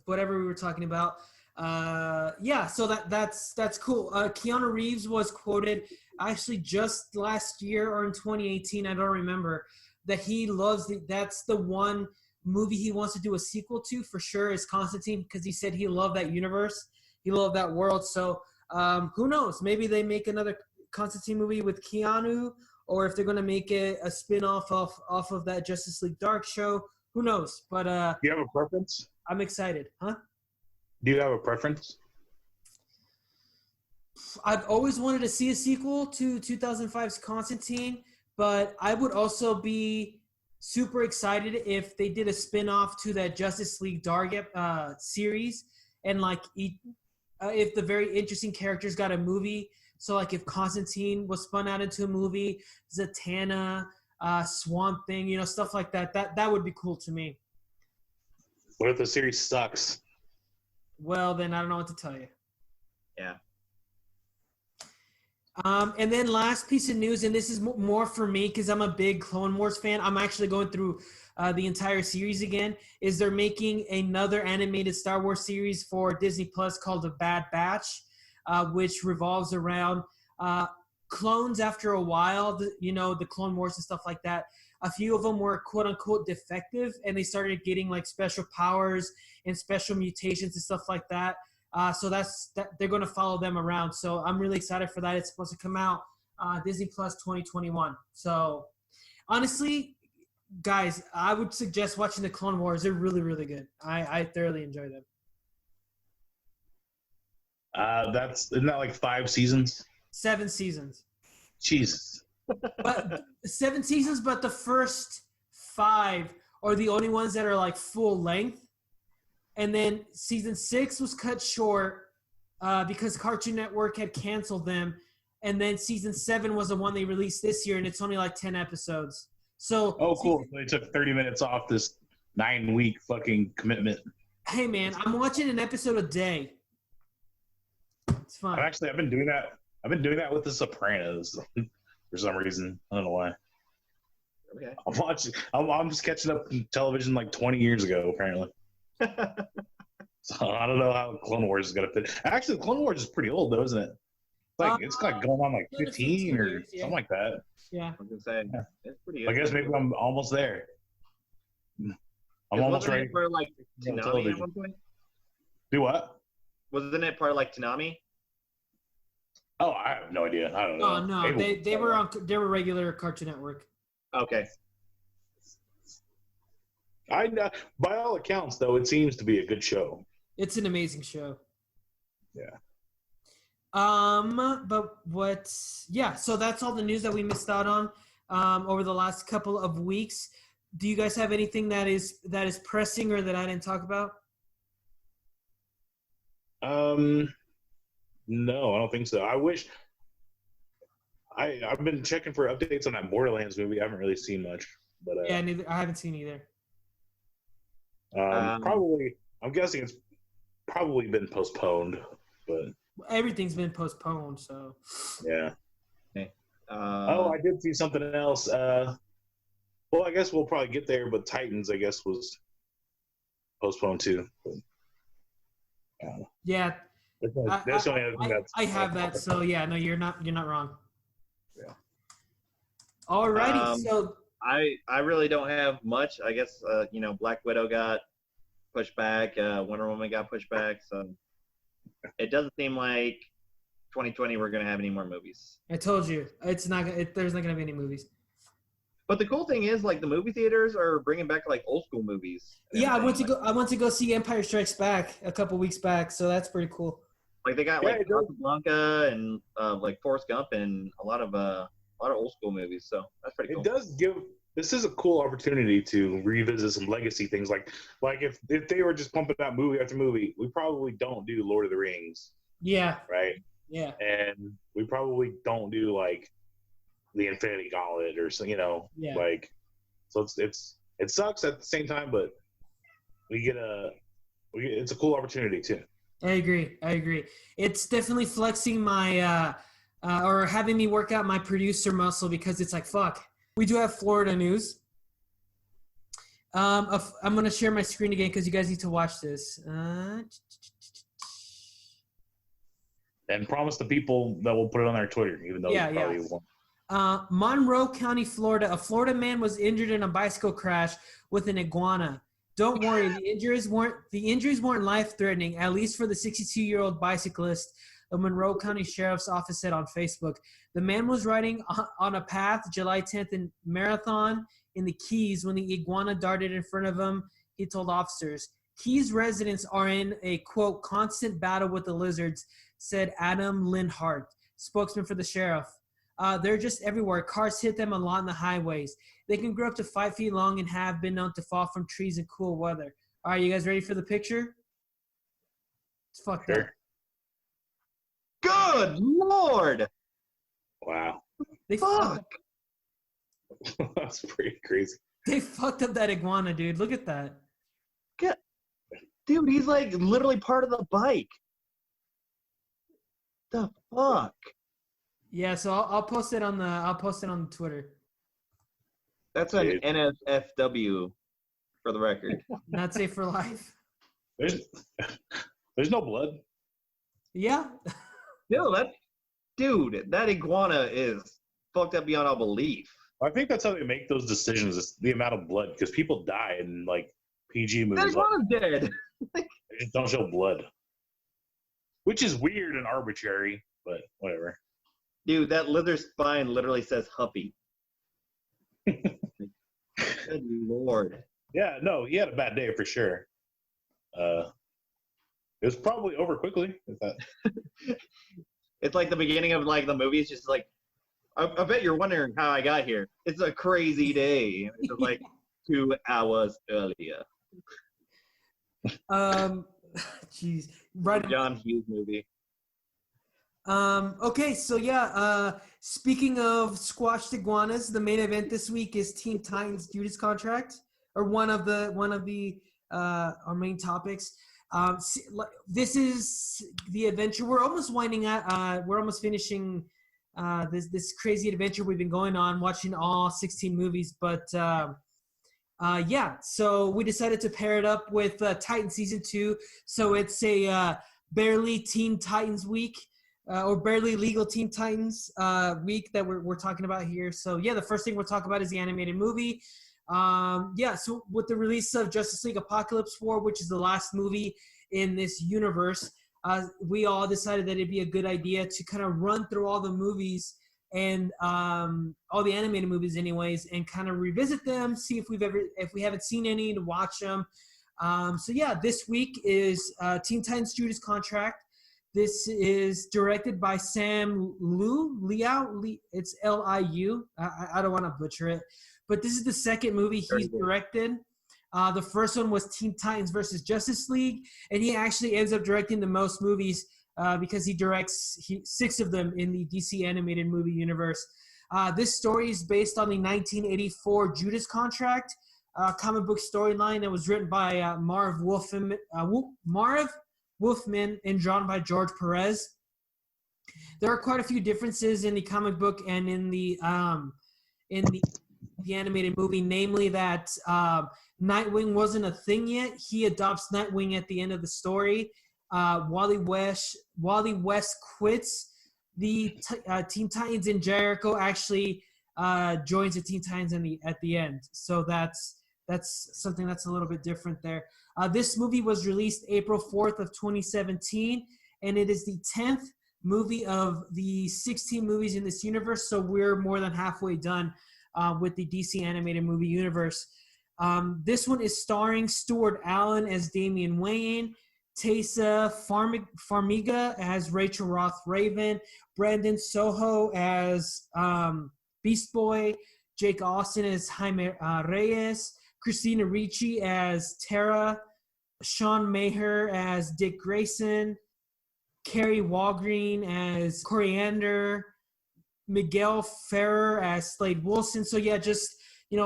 whatever we were talking about, so that's cool. Keanu Reeves was quoted actually just last year or in 2018, I don't remember, that he loves that's the one movie he wants to do a sequel to for sure is Constantine, because he said he loved that universe, he loved that world. So who knows? Maybe they make another Constantine movie with Keanu, or if they're going to make it a spin-off off of that Justice League Dark show. Who knows? But do you have a preference? I'm excited. Huh? Do you have a preference? I've always wanted to see a sequel to 2005's Constantine, but I would also be super excited if they did a spin-off to that Justice League Dark series, and if the very interesting characters got a movie. So if Constantine was spun out into a movie, Zatanna, Swamp Thing, stuff like that. That would be cool to me. What if the series sucks? Well, then I don't know what to tell you. Yeah. And then last piece of news, and this is more for me because I'm a big Clone Wars fan. I'm actually going through the entire series again. Is they're making another animated Star Wars series for Disney Plus called The Bad Batch, which revolves around clones after a while. The Clone Wars and stuff like that. A few of them were quote unquote defective, and they started getting like special powers and special mutations and stuff like that. So they're going to follow them around. So I'm really excited for that. It's supposed to come out Disney Plus 2021. So honestly, guys, I would suggest watching the Clone Wars. They're really, really good. I thoroughly enjoy them. Isn't that like 5 seasons? 7 seasons. Jesus. But 7 seasons, but the first 5 are the only ones that are like full length. And then season 6 was cut short because Cartoon Network had canceled them. And then season 7 was the one they released this year, and it's only like 10 episodes. So cool. So they took 30 minutes off this 9-week fucking commitment. Hey, man, I'm watching an episode a day. It's fun. I've been doing that. I've been doing that with The Sopranos for some reason. I don't know why. Okay. I'm just catching up on television like 20 years ago, apparently. So I don't know how Clone Wars is gonna fit. Actually, Clone Wars is pretty old, though, isn't it? It's like going on like 15 or years, something like that. Yeah. I was gonna say it's pretty. I guess maybe I'm almost there. I'm almost ready. For like Toonami at one point? Do what? Wasn't it part of like Toonami? Oh, I have no idea. I don't know. Oh no, they were regular Cartoon Network. Okay. By all accounts, though, it seems to be a good show. It's an amazing show. Yeah. So that's all the news that we missed out on over the last couple of weeks. Do you guys have anything that is pressing or that I didn't talk about? No, I don't think so. I wish I've been checking for updates on that Borderlands movie. I haven't really seen much, but yeah, neither. I haven't seen either. Probably, I'm guessing it's probably been postponed, but everything's been postponed. So yeah. Okay. I did see something else. Well, I guess we'll probably get there, but Titans, I guess, was postponed too. But, yeah. That's the only other thing that's. I have that, so yeah, no, you're not wrong. Yeah. Alrighty, so I really don't have much. I guess Black Widow got pushed back, Wonder Woman got pushed back, so it doesn't seem like 2020 we're gonna have any more movies. I told you, there's not gonna be any movies. But the cool thing is, like, the movie theaters are bringing back like old school movies. Yeah, I went to go see Empire Strikes Back a couple weeks back, so that's pretty cool. Like they got Casablanca and like Forrest Gump and a lot of old school movies. So that's pretty cool. It does give. This is a cool opportunity to revisit some legacy things. Like if they were just pumping out movie after movie, we probably don't do Lord of the Rings. Yeah. Right. Yeah. And we probably don't do like the Infinity Gauntlet or so. Yeah. Like, so it sucks at the same time, but it's a cool opportunity too. I agree. It's definitely flexing my or having me work out my producer muscle because it's like, fuck. We do have Florida news. I'm going to share my screen again because you guys need to watch this. And promise the people that we'll put it on our Twitter, even though they probably won't. Monroe County, Florida. A Florida man was injured in a bicycle crash with an iguana. Don't worry, the injuries weren't life-threatening, at least for the 62-year-old bicyclist, the Monroe County Sheriff's Office said on Facebook. The man was riding on a path July 10th in Marathon in the Keys when the iguana darted in front of him, he told officers. Keys residents are in a, quote, constant battle with the lizards, said Adam Linhart, spokesman for the sheriff. They're just everywhere. Cars hit them a lot on the highways. They can grow up to 5 feet long and have been known to fall from trees in cool weather. All right, you guys ready for the picture? It's fucked up. Good Lord! Wow. That's pretty crazy. They fucked up that iguana, dude. Look at that. Dude, he's like literally part of the bike. The fuck? Yeah, so I'll post it on the Twitter. That's an NSFW, for the record. Not safe for life. There's no blood. Yeah. Yo, that iguana is fucked up beyond all belief. I think that's how they make those decisions. It's the amount of blood, because people die in like PG That movies. iguana's dead. They just don't show blood, which is weird and arbitrary, but whatever. Dude, that leather spine literally says Huppy. Good Lord. Yeah, no, he had a bad day for sure. It was probably over quickly. It's like the beginning of like the movie. It's just like, I bet you're wondering how I got here. It's a crazy day. It's like 2 hours earlier. Jeez. Right. John Hughes movie. Okay, so yeah, speaking of squashed iguanas, the main event this week is Teen Titans Judas Contract, or one of the our main topics. This is the adventure. We're almost winding out. We're almost finishing this crazy adventure we've been going on, watching all 16 movies. But yeah, so we decided to pair it up with Titan Season 2. So it's a barely Teen Titans week. Or barely legal Teen Titans week that we're talking about here. So yeah, the first thing we'll talk about is the animated movie. Yeah, so with the release of Justice League Apocalypse War, which is the last movie in this universe, we all decided that it'd be a good idea to kind of run through all the movies and all the animated movies anyways, and kind of revisit them, see if we haven't seen any, to watch them. So yeah, this week is Teen Titans Judas Contract. This is directed by Sam Liu. It's Liu. I don't want to butcher it. But this is the second movie he's directed. The first one was Teen Titans versus Justice League. And he actually ends up directing the most movies because he directs 6 of them in the DC animated movie universe. This story is based on the 1984 Judas Contract comic book storyline that was written by Marv Wolfman and drawn by George Perez. There are quite a few differences in the comic book and in the animated movie, namely that Nightwing wasn't a thing yet. He adopts Nightwing at the end of the story. Wally West quits the Teen Titans, and Jericho actually joins the Teen Titans at the end. So that's something that's a little bit different there. This movie was released April 4th of 2017, and it is the 10th movie of the 16 movies in this universe, so we're more than halfway done with the DC animated movie universe. This one is starring Stuart Allen as Damian Wayne, Taysa Farmiga as Rachel Roth Raven, Brandon Soho as Beast Boy, Jake Austin as Jaime Reyes, Christina Ricci as Tara, Sean Maher as Dick Grayson, Carrie Walgreen as Coriander, Miguel Ferrer as Slade Wilson. So yeah, just,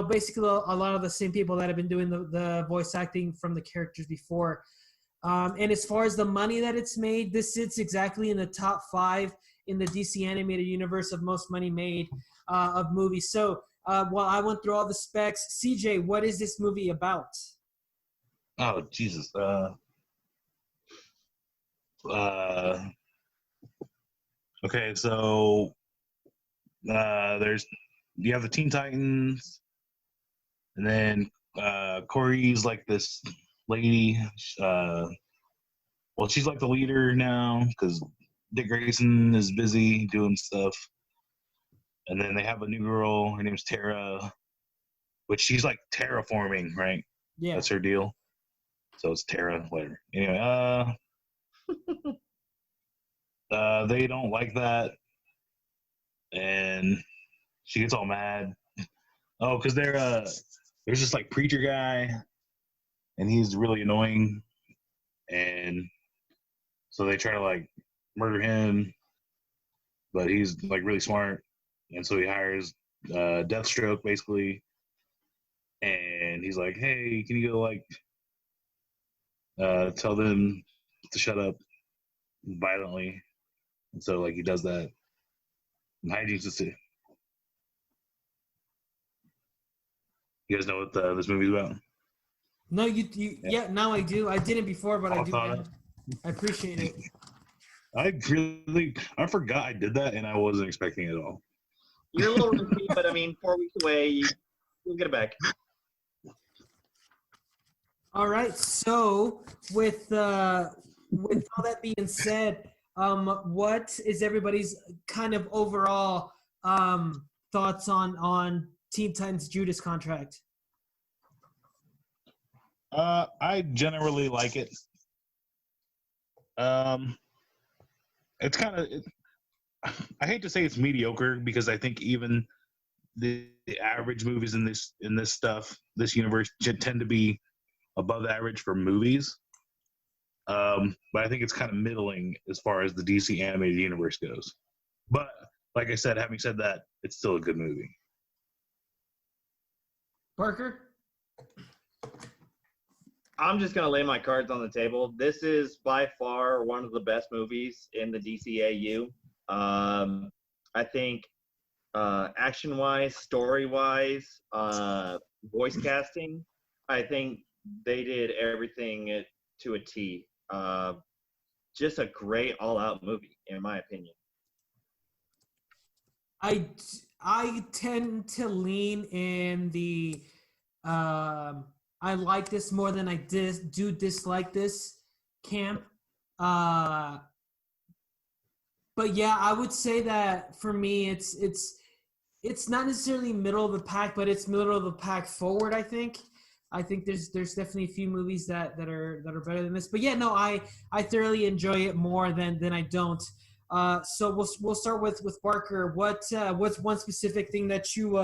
basically a lot of the same people that have been doing the voice acting from the characters before. And as far as the money that it's made, this sits exactly in the top 5 in the DC animated universe of most money made of movies. So while I went through all the specs, CJ, what is this movie about? Oh, Jesus. Okay, so you have the Teen Titans, and then Corey's like this lady. She's like the leader now because Dick Grayson is busy doing stuff. And then they have a new girl. Her name's Tara, which she's like terraforming, right? Yeah. That's her deal. So it's Tara, whatever. Anyway, they don't like that. And she gets all mad. Oh, because there's this like preacher guy, and he's really annoying. And so they try to like murder him, but he's like really smart. And so he hires Deathstroke, basically. And he's like, hey, can you go, like, tell them to shut up violently? And so, like, he does that. Hijinks to see. You guys know what this movie's about? No, yeah, now I do. I didn't before, but I do thought now. I appreciate it. I forgot I did that, and I wasn't expecting it at all. You're a little risky, but I mean, 4 weeks away, you'll get it back. All right. So with all that being said, what is everybody's kind of overall thoughts on Teen Titans Judas Contract? I generally like it. It's kind of. I hate to say it's mediocre because I think even the average movies in this universe tend to be above average for movies. But I think it's kind of middling as far as the DC animated universe goes. But like I said, having said that, it's still a good movie. Parker? I'm just going to lay my cards on the table. This is by far one of the best movies in the DCAU. I think action-wise, story-wise, voice casting, I think they did everything to a T. Just a great all-out movie, in my opinion. I tend to lean in the I like this more than I do dislike this camp. But yeah, I would say that for me, it's not necessarily middle of the pack, but it's middle of the pack forward. I think there's definitely a few movies that are better than this. But yeah, no, I thoroughly enjoy it more than I don't. So we'll start with Barker. What's one specific thing that you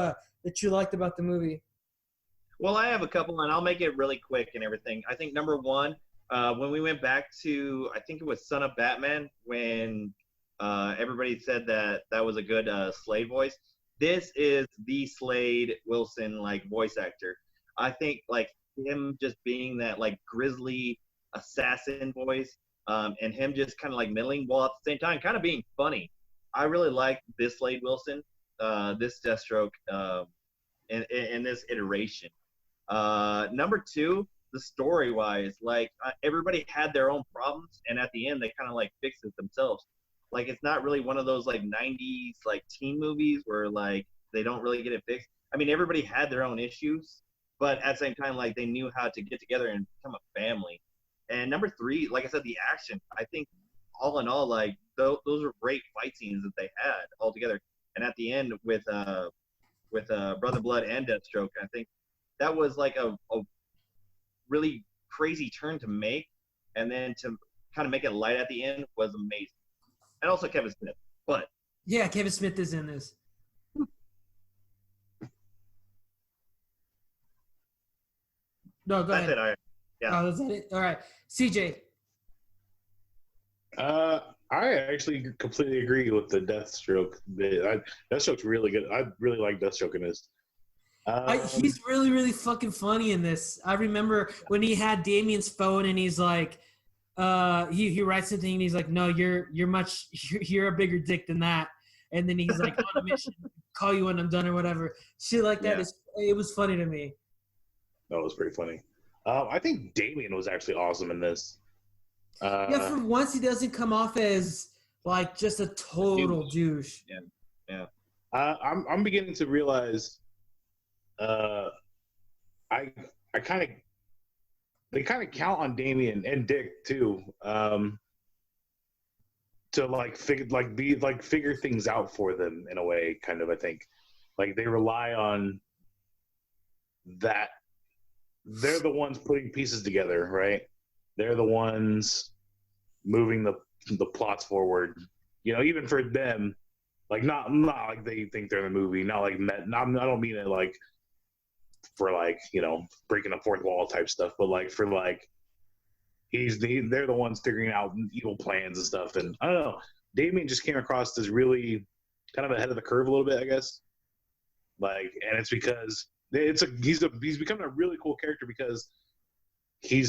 liked about the movie? Well, I have a couple, and I'll make it really quick and everything. I think number one, when we went back to, I think it was Son of Batman, when everybody said that was a good Slade voice. This is the Slade Wilson voice actor. I think him just being that grisly assassin voice, and him just kind of middling, while at the same time kind of being funny. I really like this Slade Wilson, this Deathstroke, in this iteration. Number two, the story wise, everybody had their own problems, and at the end they kind of fixed it themselves. It's not really one of those 90s teen movies where they don't really get it fixed. I mean, everybody had their own issues, but at the same time they knew how to get together and become a family. And number three, like I said, the action. I think all in all, those were great fight scenes that they had all together. And at the end with Brother Blood and Deathstroke, I think that was a really crazy turn to make, and then to kind of make it light at the end was amazing. And also Kevin Smith. But yeah, Kevin Smith is in this. No, go ahead. That's it. Yeah. Oh, that's it. All right, CJ. I actually completely agree with the Deathstroke bit. Deathstroke's really good. I really like Deathstroke in this. He's really, really fucking funny in this. I remember when he had Damien's phone and he's like, he writes something and he's like, no, you're a bigger dick than that. And then he's like, on a mission, call you when I'm done or whatever. Shit like that it was funny to me. That was pretty funny. I think Damien was actually awesome in this. Yeah, for once he doesn't come off as just a total douche. Yeah. I'm beginning to realize they kind of count on Damien and Dick too, to figure things out for them in a way, kind of. I think they rely on that. They're the ones putting pieces together, right? They're the ones moving the plots forward. Even for them, not they think they're in the movie. Not I don't mean it for breaking the fourth wall type stuff, but for they're the ones figuring out evil plans and stuff. And I don't know, Damien just came across as really kind of ahead of the curve a little bit, I guess. And it's because he's becoming a really cool character because he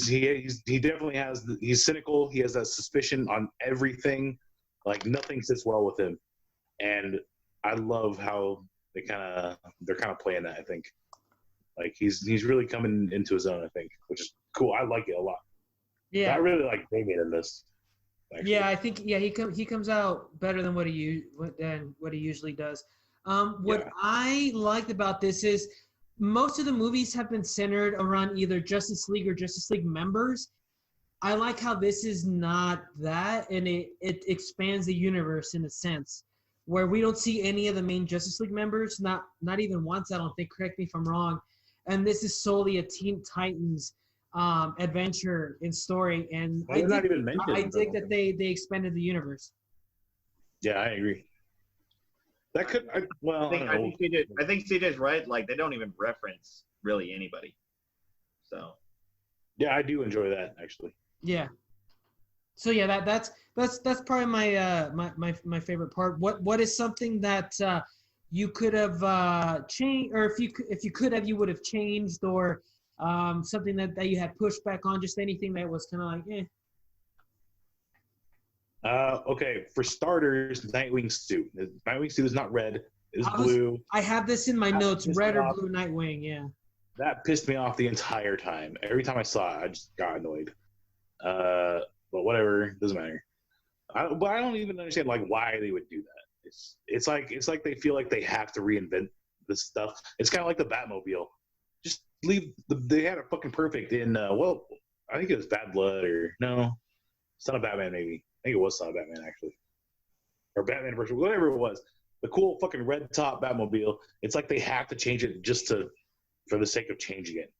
definitely he's cynical. He has that suspicion on everything. Nothing sits well with him. And I love how they're kind of playing that. I think like he's really coming into his own. I think, which is cool. I like it a lot. Yeah. I really like Damien in this. Actually. Yeah, I think he comes out better than what he usually does. What I liked about this is most of the movies have been centered around either Justice League or Justice League members. I like how this is not that, and it expands the universe in a sense where we don't see any of the main Justice League members, not even once, I don't think. Correct me if I'm wrong. And this is solely a Teen Titans adventure and story, and I dig that they expanded the universe. Yeah, I agree. That could I think CJ's right. Like they don't even reference really anybody. So. Yeah, I do enjoy that actually. Yeah. So yeah, that's probably my favorite part. What is something that you could have changed, or if you could have, you would have changed, or something that you had pushback on, just anything that was kind of like, Okay, for starters, Nightwing suit. Nightwing suit is not red; it's blue. I have this in my notes: red or blue Nightwing. Yeah. That pissed me off the entire time. Every time I saw it, I just got annoyed. But whatever, doesn't matter. But I don't even understand like why they would do that. It's like they feel like they have to reinvent this stuff. It's kind of like the Batmobile. Just leave. They had it fucking perfect in. I think it was Bad Blood or no, Son of Batman maybe. I think it was Son of Batman actually, or Batman version, whatever it was. The cool fucking red top Batmobile. It's like they have to change it just for the sake of changing it.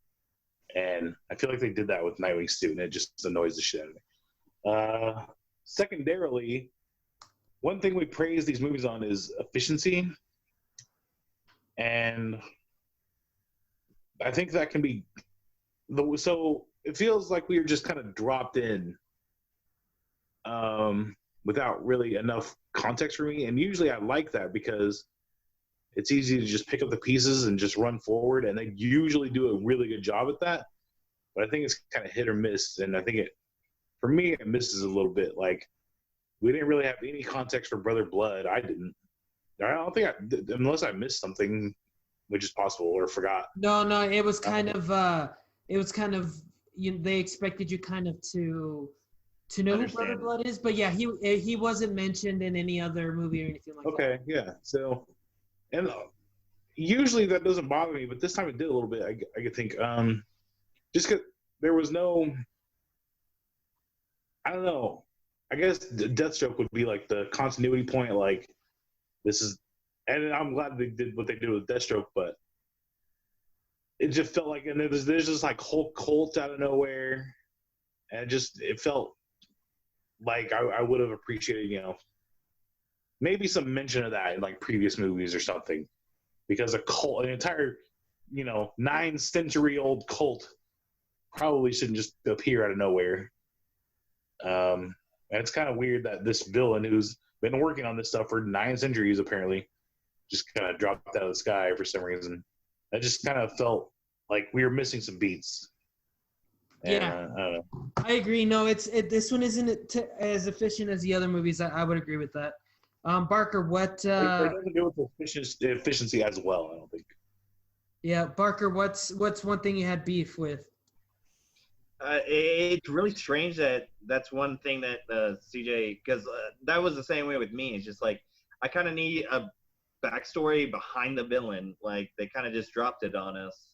And I feel like they did that with Nightwing suit, and it just annoys the shit out of me. Secondarily, one thing we praise these movies on is efficiency. And I think that can be... So it feels like we are just kind of dropped in without really enough context for me. And usually I like that because it's easy to just pick up the pieces and just run forward, and they usually do a really good job at that. But I think it's kind of hit or miss, and I think for me, it misses a little bit. Like, we didn't really have any context for Brother Blood. I didn't. I don't think unless I missed something, which is possible, or forgot. No, it was kind of they expected you kind of to know who Brother Blood is, but yeah, he wasn't mentioned in any other movie or anything like that. Okay, yeah. So, and usually that doesn't bother me, but this time it did a little bit. I could think, just because there was no, I don't know. I guess Deathstroke would be like the continuity point. Like, this is, and I'm glad they did what they did with Deathstroke, but it just felt like, and there's just like Hulk cult out of nowhere, and it felt like I would have appreciated, maybe some mention of that in like previous movies or something, because an entire, 9-century-old cult probably shouldn't just appear out of nowhere. And it's kind of weird that this villain who's been working on this stuff for 9 centuries apparently just kind of dropped out of the sky for some reason. I just kind of felt like we were missing some beats. Yeah, I don't know. I agree. No, this one isn't as efficient as the other movies. I would agree with that. Barker, what? It doesn't do with efficiency as well, I don't think. Yeah, Barker, what's one thing you had beef with? It's really strange that's one thing that CJ, because that was the same way with me. It's just like I kind of need a backstory behind the villain. Like they kind of just dropped it on us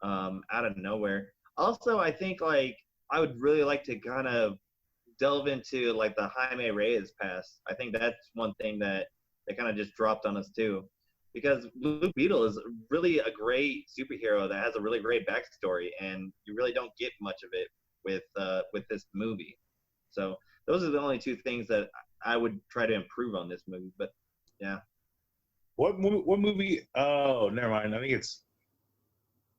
out of nowhere. Also, I think like I would really like to kind of delve into like the Jaime Reyes past. I think that's one thing that they kind of just dropped on us too, because Blue Beetle is really a great superhero that has a really great backstory, and you really don't get much of it with this movie. So those are the only two things that I would try to improve on this movie. But yeah. What movie? Oh, never mind. I think it's.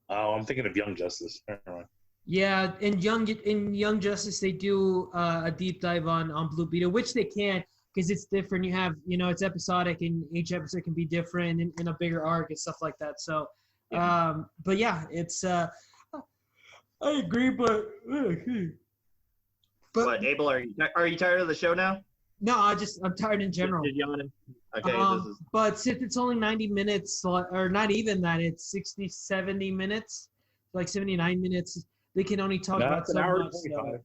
Oh, I'm thinking of Young Justice. Never mind. Yeah, in Young Justice, they do a deep dive on Blue Beetle, which they can because it's different. You have, it's episodic, and each episode can be different in a bigger arc and stuff like that. So, yeah. But yeah, it's. I agree, but. What, Abel? Are you tired of the show now? No, I'm tired in general. Just yawning. Okay, this is But since it's only 90 minutes, or not even that, it's 60, 70 minutes, like 79 minutes. They can only talk No, about it's an so hour and much. 25.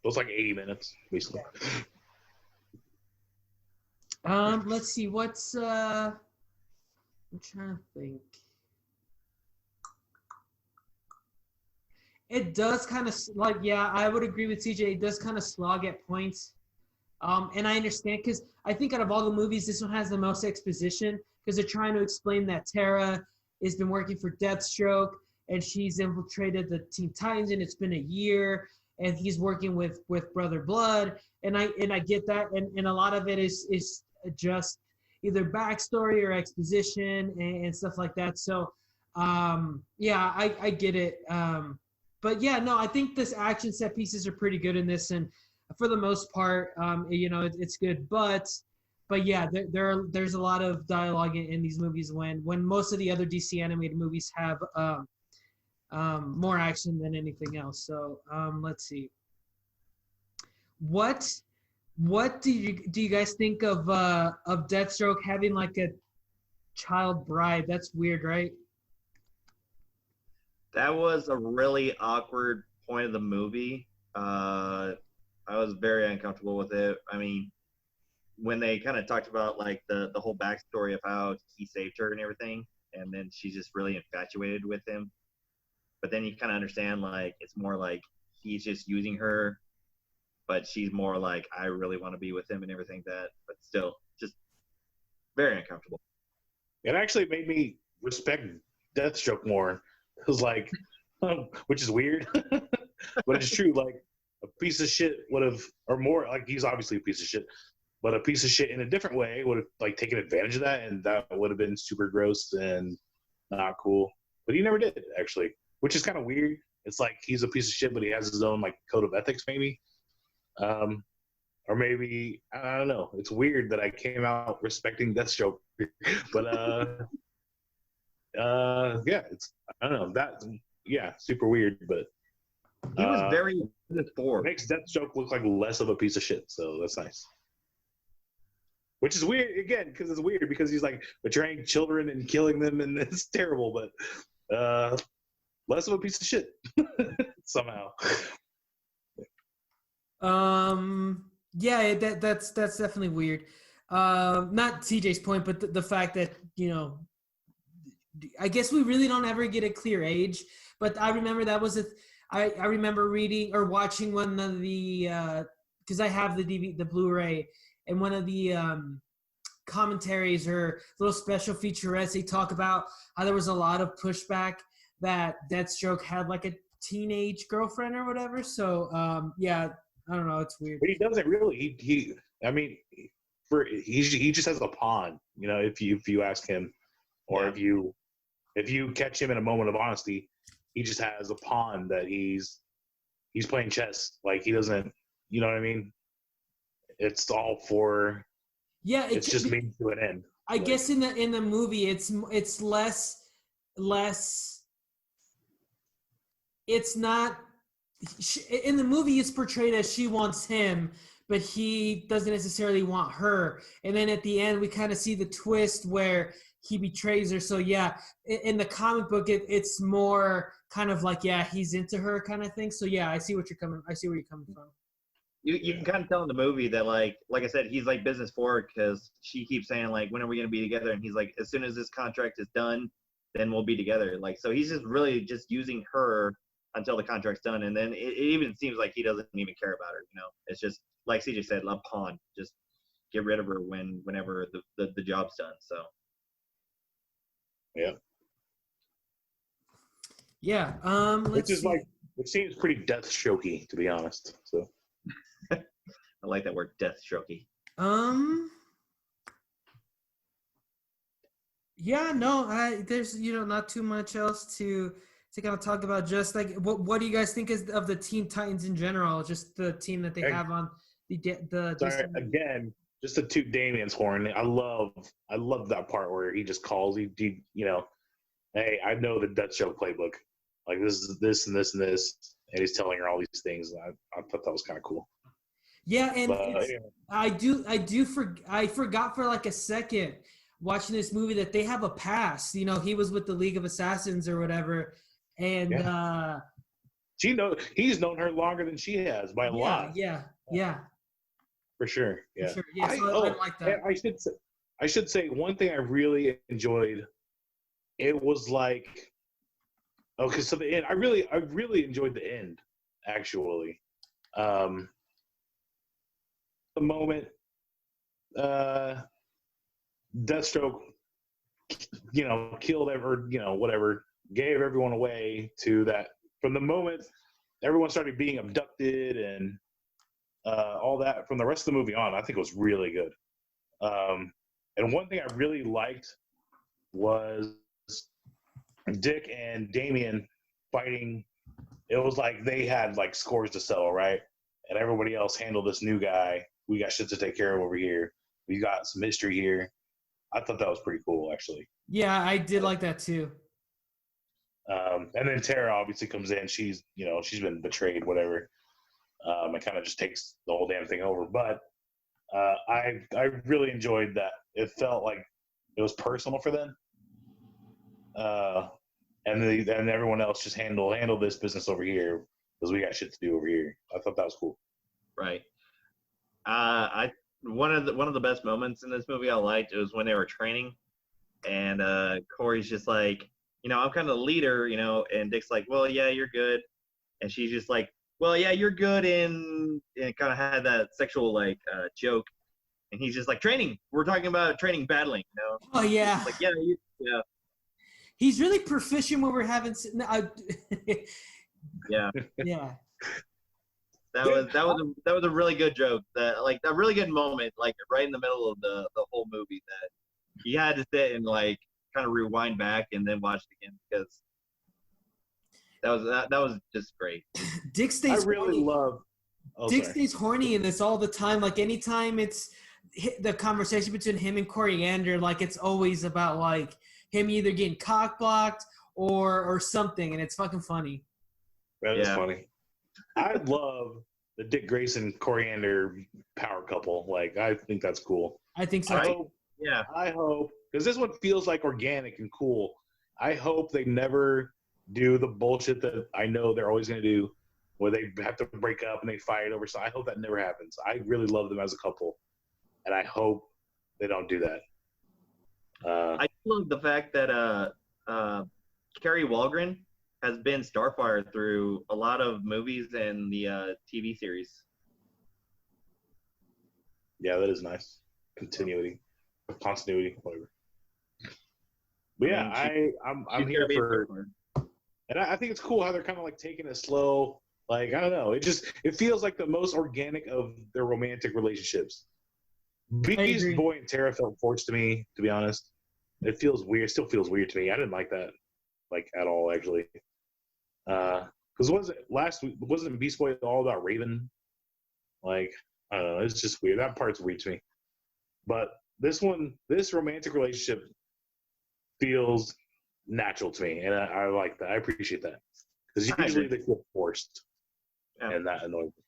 So it's like 80 minutes, basically. Let's see. What's I'm trying to think. It does kind of like, yeah, I would agree with CJ. It does kind of slog at points. And I understand because I think out of all the movies, this one has the most exposition because they're trying to explain that Tara has been working for Deathstroke and she's infiltrated the Teen Titans and it's been a year and he's working with Brother Blood and I get that and a lot of it is just either backstory or exposition and stuff like that. So yeah, I get it. But yeah, no, I think this action set pieces are pretty good in this and for the most part, it's good. But yeah, there's a lot of dialogue in these movies when most of the other DC animated movies have more action than anything else. So let's see. What do you guys think of Deathstroke having like a child bride? That's weird, right? that was a really awkward point of the movie. I was very uncomfortable with it. I mean, when they kind of talked about like the whole backstory of how he saved her and everything, and then she's just really infatuated with him. But then you kind of understand like it's more like he's just using her, but she's more like I really want to be with him and everything that. But still, just very uncomfortable. It actually made me respect Deathstroke more. It was like, which is weird, but it's true. Like a piece of shit would have, or more. Like he's obviously a piece of shit, but a piece of shit in a different way would have like taken advantage of that, and that would have been super gross and not cool. But he never did actually, which is kind of weird. It's like he's a piece of shit, but he has his own like code of ethics, maybe. Or maybe I don't know. It's weird that I came out respecting Deathstroke, but yeah, it's I don't know that. Yeah, super weird, but He was very bored. makes Deathstroke look like less of a piece of shit. So that's nice. Which is weird again because it's weird because he's like betraying children and killing them, and it's terrible. But less of a piece of shit somehow. Yeah, that's definitely weird. Not CJ's point, but the fact that I guess we really don't ever get a clear age. But I remember that was I remember reading or watching one of the because I have the Blu-ray, and one of the commentaries or little special featurettes, they talk about how there was a lot of pushback that Deathstroke had like a teenage girlfriend or whatever. So yeah, I don't know, it's weird. But he doesn't really. He I mean, he just has a pawn. If you ask him, or Yeah. if you catch him in a moment of honesty, he just has a pawn that he's playing chess. Like he doesn't. You know what I mean? It's all for. Yeah, It's just means to an end. I guess in the movie, it's less. It's not. In the movie, it's portrayed as she wants him, but he doesn't necessarily want her. And then at the end, we kind of see the twist where he betrays her. So yeah, in the comic book, it's more kind of like he's into her kind of thing. So yeah, I see where you're coming from. You can kind of tell in the movie that like I said, he's like business forward because she keeps saying like, when are we going to be together? And he's like, as soon as this contract is done, then we'll be together. Like, so he's just really just using her until the contract's done. And then it even seems like he doesn't even care about her. It's just like CJ said, a pawn. Just get rid of her whenever the job's done. So. Yeah. Yeah. Which seems pretty Deathstroke-y, to be honest. So. I like that word, Deathstroke-y. Yeah, no, there's not too much else to kind of talk about. Just like what do you guys think of the Teen Titans in general? Just the team that they have on the. Sorry, again, just to toot Damien's horn. I love that part where he just calls. Hey, I know the Deathstroke playbook. Like this is this and this and this, and he's telling her all these things. I thought that was kind of cool. Yeah, and But, it's, I forgot for like a second watching this movie that they have a past. You know, he was with the League of Assassins or whatever, and he's known her longer than she has by a lot. Yeah, For sure. for Yeah. sure. Yeah, so I like that. And I should say one thing I really enjoyed. It was like, okay, so the end. I really enjoyed the end. Actually, the moment Deathstroke, killed whatever, gave everyone away to that. From the moment everyone started being abducted and all that, from the rest of the movie on, I think it was really good. And one thing I really liked was Dick and Damien fighting. It was like they had like scores to settle, right? And everybody else handled this new guy. We got shit to take care of over here. We got some history here. I thought that was pretty cool, actually. Yeah, I did like that too. And then Tara obviously comes in. She's been betrayed, whatever. And kind of just takes the whole damn thing over. But I really enjoyed that. It felt like it was personal for them. And everyone else just handle this business over here because we got shit to do over here. I thought that was cool. Right. One of the best moments in this movie I liked, it was when they were training, and Corey's just like, I'm kind of the leader, and Dick's like, well, yeah, you're good, and she's just like, well, yeah, you're good, and kind of had that sexual joke, and he's just like, training. We're talking about training, battling, Oh yeah. He's like, yeah. He's really proficient when we're having. Yeah. Yeah. That was a really good joke. A really good moment, like right in the middle of the whole movie, that you had to sit and kind of rewind back and then watch it again, because that was just great. Dick stays. I really love. Dick stays horny in this all the time. Like anytime it's the conversation between him and Coriander, like it's always about him either getting cock blocked or something, and it's fucking funny. That is funny. I love the Dick Grayson Coriander power couple. I think that's cool. I think so. I hope, because this one feels like organic and cool. I hope they never do the bullshit that I know they're always going to do, where they have to break up and they fight over. So I hope that never happens. I really love them as a couple, and I hope they don't do that. I love the fact that Carrie Walgren has been Starfire through a lot of movies and the TV series. Yeah, that is nice. Continuity, whatever. But yeah, I'm here for, and I think it's cool how they're kind of taking it slow. I don't know. It feels like the most organic of their romantic relationships. Beast Boy and Tara felt forced to me, to be honest. It feels weird. Still feels weird to me. I didn't like that, at all, actually. Because wasn't Beast Boy all about Raven? I don't know. It's just weird. That part's weird to me. But this romantic relationship feels natural to me, and I like that. I appreciate that, because usually they feel forced, and that annoys me.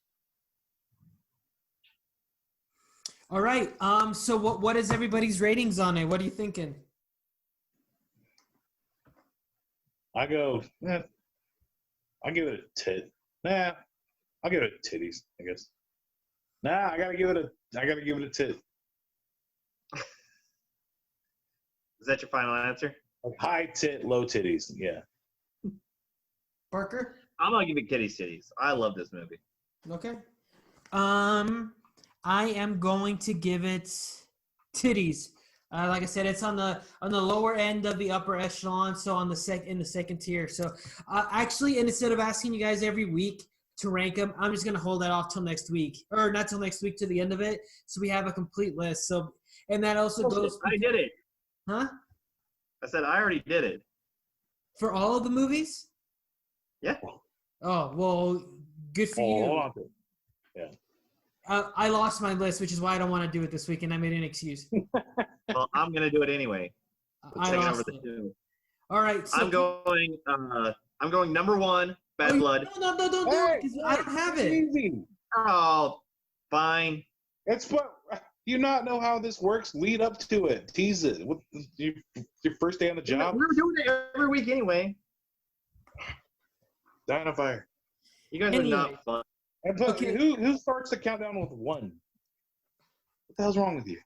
All right. So what is everybody's ratings on it? What are you thinking? I go. I'll give it a tit. Nah, I'll give it titties, I guess. Nah, I gotta give it a tit. Is that your final answer? High tit, low titties. Yeah. Parker? I'm gonna give it titties. I love this movie. Okay. I am going to give it titties. Like I said, it's on the lower end of the upper echelon, so in the second tier. So actually, and instead of asking you guys every week to rank them, I'm just gonna hold that off till next week, or not till next week, to the end of it, so we have a complete list. So, and that also goes. I did it. Huh? I said I already did it. For all of the movies? Yeah. Oh well, good for you. Hold on. Yeah. I lost my list, which is why I don't want to do it this week, and I made an excuse. Well, I'm gonna do it anyway. I lost it. All right, so I'm going number one, Bad Blood. No, don't do it, 'cause I don't have it. Easy. Oh, fine. It's what you not know how this works. Lead up to it. Tease it. What, your first day on the job. We were doing it every week anyway. Dying on fire. You guys are not fun. And but who starts the countdown with 1? What the hell's wrong with you?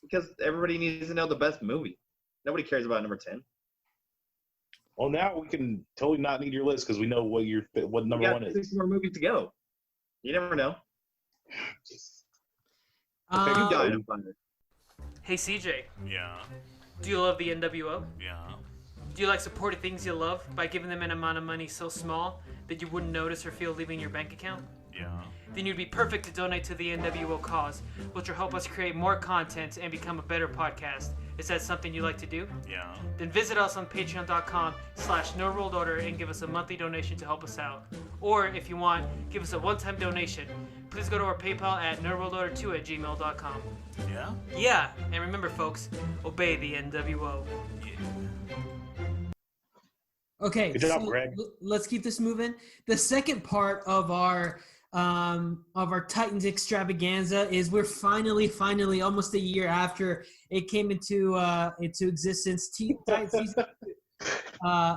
Because everybody needs to know the best movie. Nobody cares about number 10. Well, now we can totally not need your list because we know what number 1 is. 6 more movies to go. You never know. Okay, you got it. Hey CJ, Yeah. do you love the NWO? Yeah. Do you like supporting things you love by giving them an amount of money so small that you wouldn't notice or feel leaving your bank account? Yeah. Then you'd be perfect to donate to the NWO cause, which will help us create more content and become a better podcast. Is that something you like to do? Yeah. Then visit us on patreon.com/NoRolled and give us a monthly donation to help us out. Or if you want, give us a one-time donation. Please go to our PayPal at nerdworldorder2@gmail.com. Yeah. Yeah, and remember folks, obey the NWO. Okay, Good job, Greg. Let's keep this moving. The second part of our Titans extravaganza is we're finally, almost a year after it came into existence. Titans season.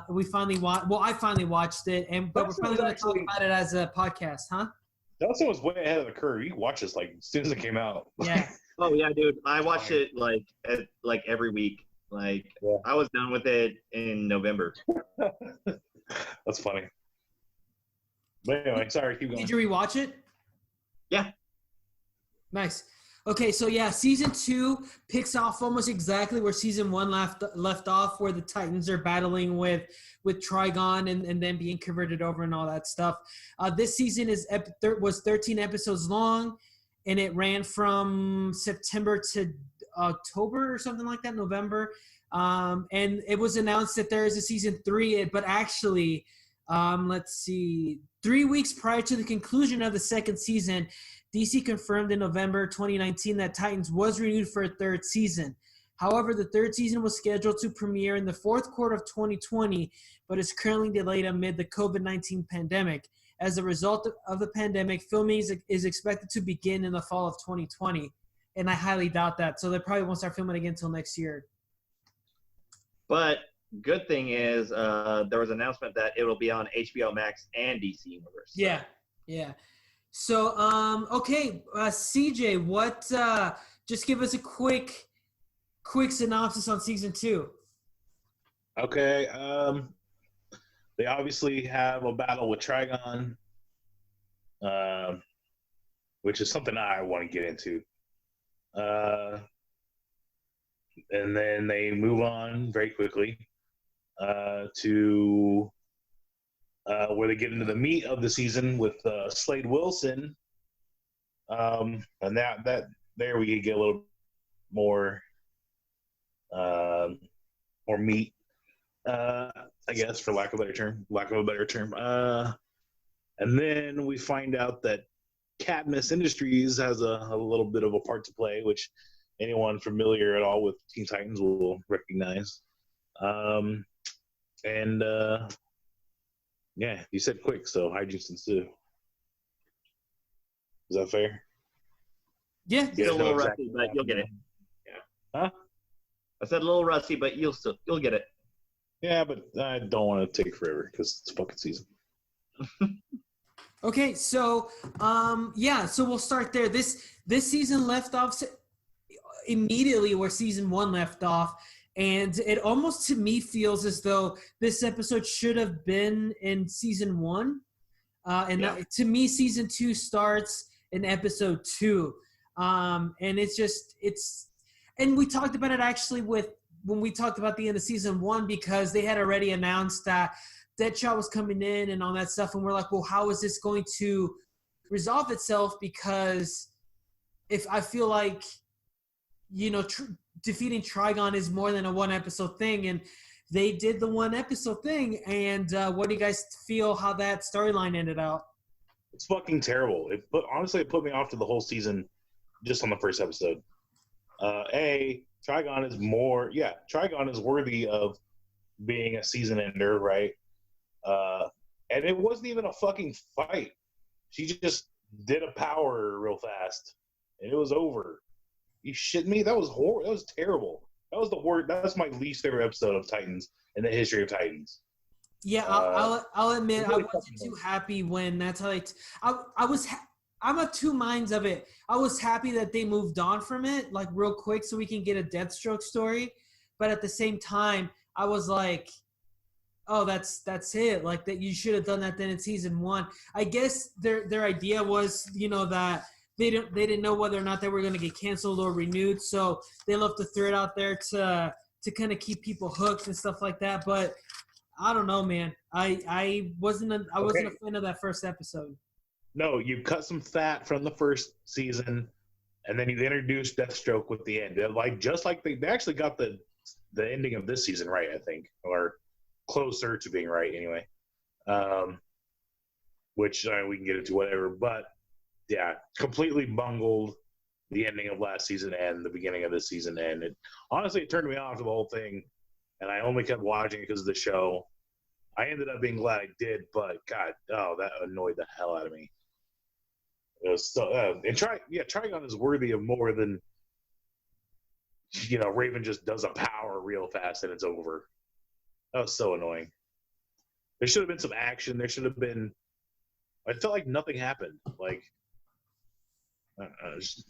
We finally watched. Well, I finally watched it, but we're finally going to talk about it as a podcast, huh? Dustin was way ahead of the curve. You watched this like as soon as it came out. Yeah. Oh yeah, dude. I watched it like every week. Like I was done with it in November. That's funny. But anyway, sorry, keep going. Did you rewatch it? Yeah. Nice. Okay, so yeah, season 2 picks off almost exactly where season 1 left off, where the Titans are battling with Trigon and then being converted over and all that stuff. This season was 13 episodes long, and it ran from September to October or something like that, November. And it was announced that there is a season 3, but actually, let's see, 3 weeks prior to the conclusion of the second season, DC confirmed in November 2019 that Titans was renewed for a 3rd season. However, the 3rd season was scheduled to premiere in the 4th quarter of 2020, but is currently delayed amid the COVID-19 pandemic. As a result of the pandemic, filming is expected to begin in the fall of 2020, and I highly doubt that. So they probably won't start filming again until next year. But good thing is there was an announcement that it will be on HBO Max and DC Universe. So. Yeah. So, okay, CJ, what? Just give us a quick synopsis on season 2. Okay. They obviously have a battle with Trigon, which is something I want to get into. And then they move on very quickly to where they get into the meat of the season with Slade Wilson, and that there we get a little more meat, I guess, for lack of a better term. And then we find out that Cadmus Industries has a little bit of a part to play, which anyone familiar at all with Teen Titans will recognize. Yeah, you said quick, so hijinks ensue. Is that fair? Yeah. It's a little rusty, but you'll get it. Yeah. Huh? I said a little rusty, but you'll get it. Yeah, but I don't want to take forever because it's fucking season. Okay, so so we'll start there. This season left off immediately where season 1 left off, and it almost to me feels as though this episode should have been in season 1, to me season 2 starts in episode 2, and and we talked about it actually when we talked about the end of season 1, because they had already announced that Deadshot was coming in and all that stuff, and we're like, well, how is this going to resolve itself? Because if I feel like, defeating Trigon is more than a 1-episode thing, and they did the 1-episode thing. And what do you guys feel how that storyline ended out? It's fucking terrible. Honestly, it put me off to the whole season just on the first episode. Trigon is worthy of being a season ender, right? And it wasn't even a fucking fight. She just did a power real fast, and it was over. You shitting me? That was horrible. That was terrible. That was the worst. That's my least favorite episode of Titans in the history of Titans. Yeah, I'll admit I wasn't too happy when that's how I'm of two minds of it. I was happy that they moved on from it like real quick so we can get a Deathstroke story, but at the same time I was like, oh, that's it. Like that you should have done that then in season 1. I guess their idea was, that they didn't know whether or not they were going to get canceled or renewed, so they left the thread out there to kind of keep people hooked and stuff like that. But I don't know, man. I wasn't a fan of that first episode. No, you cut some fat from the first season, and then you introduced Deathstroke with the end. Just like they actually got the ending of this season right, I think, or closer to being right anyway. Which we can get into whatever, but yeah, completely bungled the ending of last season and the beginning of this season, and it turned me off to the whole thing, and I only kept watching it because of the show. I ended up being glad I did, but God, that annoyed the hell out of me. It was so, and Trigon is worthy of more than, Raven just does a power real fast and it's over. That was so annoying. There should have been some action. There should have been. I felt like nothing happened. Like,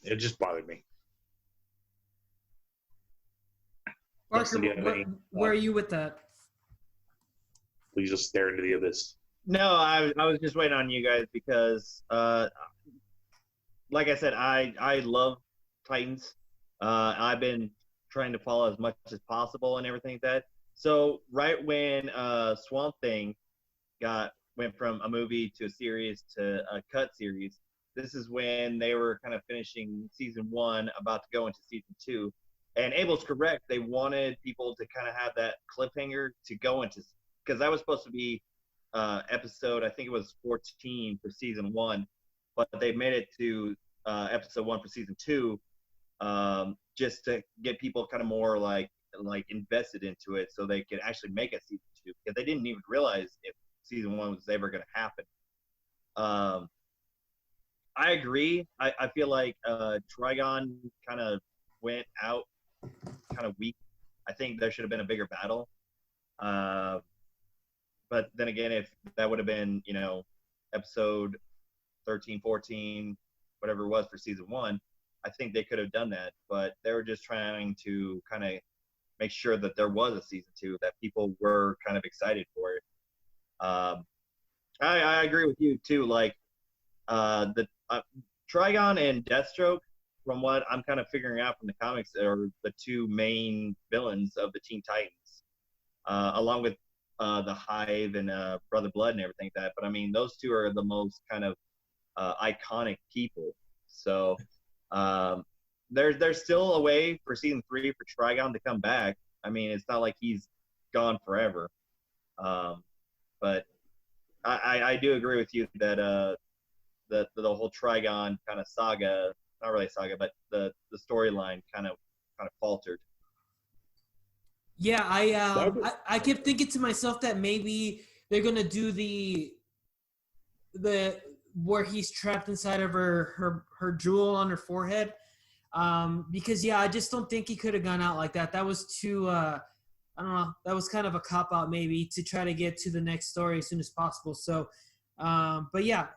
it just bothered me. Parker, where are you with that? Please just stare into the abyss. No, I was just waiting on you guys because, like I said, I love Titans. I've been trying to follow as much as possible and everything like that. So right when Swamp Thing went from a movie to a series to a cut series, this is when they were kind of finishing season 1, about to go into season 2. And Abel's correct. They wanted people to kind of have that cliffhanger to go into, because that was supposed to be episode, I think it was 14 for season 1, but they made it to episode 1 for season 2, just to get people kind of more like invested into it, so they could actually make it season 2, because they didn't even realize if season 1 was ever going to happen. I agree. I feel like Trigon kind of went out kind of weak. I think there should have been a bigger battle. But then again, if that would have been, episode 13, 14, whatever it was for season 1, I think they could have done that. But they were just trying to kind of make sure that there was a season 2, that people were kind of excited for it. I agree with you too. Like the Trigon and Deathstroke, from what I'm kind of figuring out from the comics, are the 2 main villains of the Teen Titans, along with the Hive and Brother Blood and everything like that. But I mean, those 2 are the most kind of iconic people. So there's still a way for season 3 for Trigon to come back. I mean, it's not like he's gone forever. But I do agree with you that the whole Trigon kind of saga, not really saga, but the storyline kind of faltered. Yeah, I kept thinking to myself that maybe they're gonna do the where he's trapped inside of her jewel on her forehead, because I just don't think he could have gone out like that. That was too I don't know. That was kind of a cop out maybe to try to get to the next story as soon as possible. So, but yeah,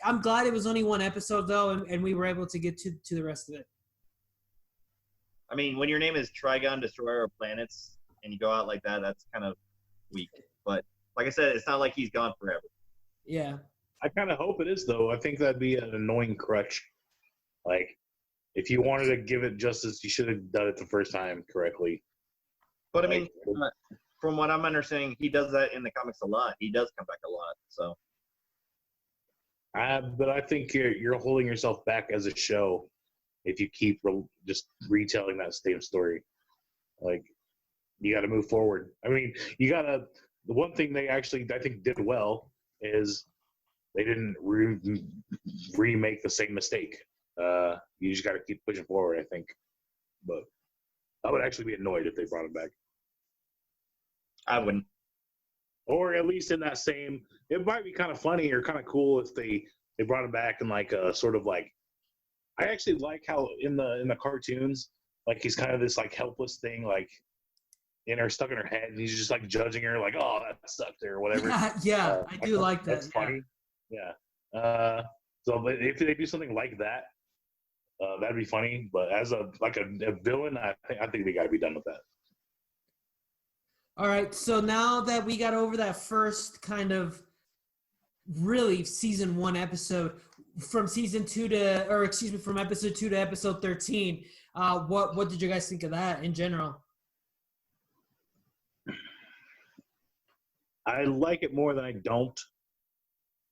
I'm glad it was only 1 episode though, and we were able to get to the rest of it. I mean, when your name is Trigon, Destroyer of Planets, and you go out like that, that's kind of weak. But like I said, it's not like he's gone forever. Yeah. I kind of hope it is, though. I think that'd be an annoying crutch. Like, if you wanted to give it justice, you should have done it the first time correctly. But I mean, from what I'm understanding, he does that in the comics a lot. He does come back a lot. So. But I think you're holding yourself back as a show if you keep just retelling that same story. Like, you got to move forward. I mean, the one thing they actually, I think, did well is they didn't remake the same mistake. You just got to keep pushing forward, I think. But I would actually be annoyed if they brought him back. I wouldn't. Or at least in that same, it might be kind of funny or kind of cool if they they brought him back in like a sort of like. I actually like how in the cartoons, like he's kind of this like helpless thing, like in her stuck in her head, and he's just like judging her, like, oh, that sucked or whatever. Yeah, I do like that. That's funny. Yeah. So but if they do something like that, that'd be funny. But as a villain, I think they got to be done with that. All right, so now that we got over that first kind of really season 1 episode, from episode 2 to episode 13, what did you guys think of that in general? I like it more than I don't.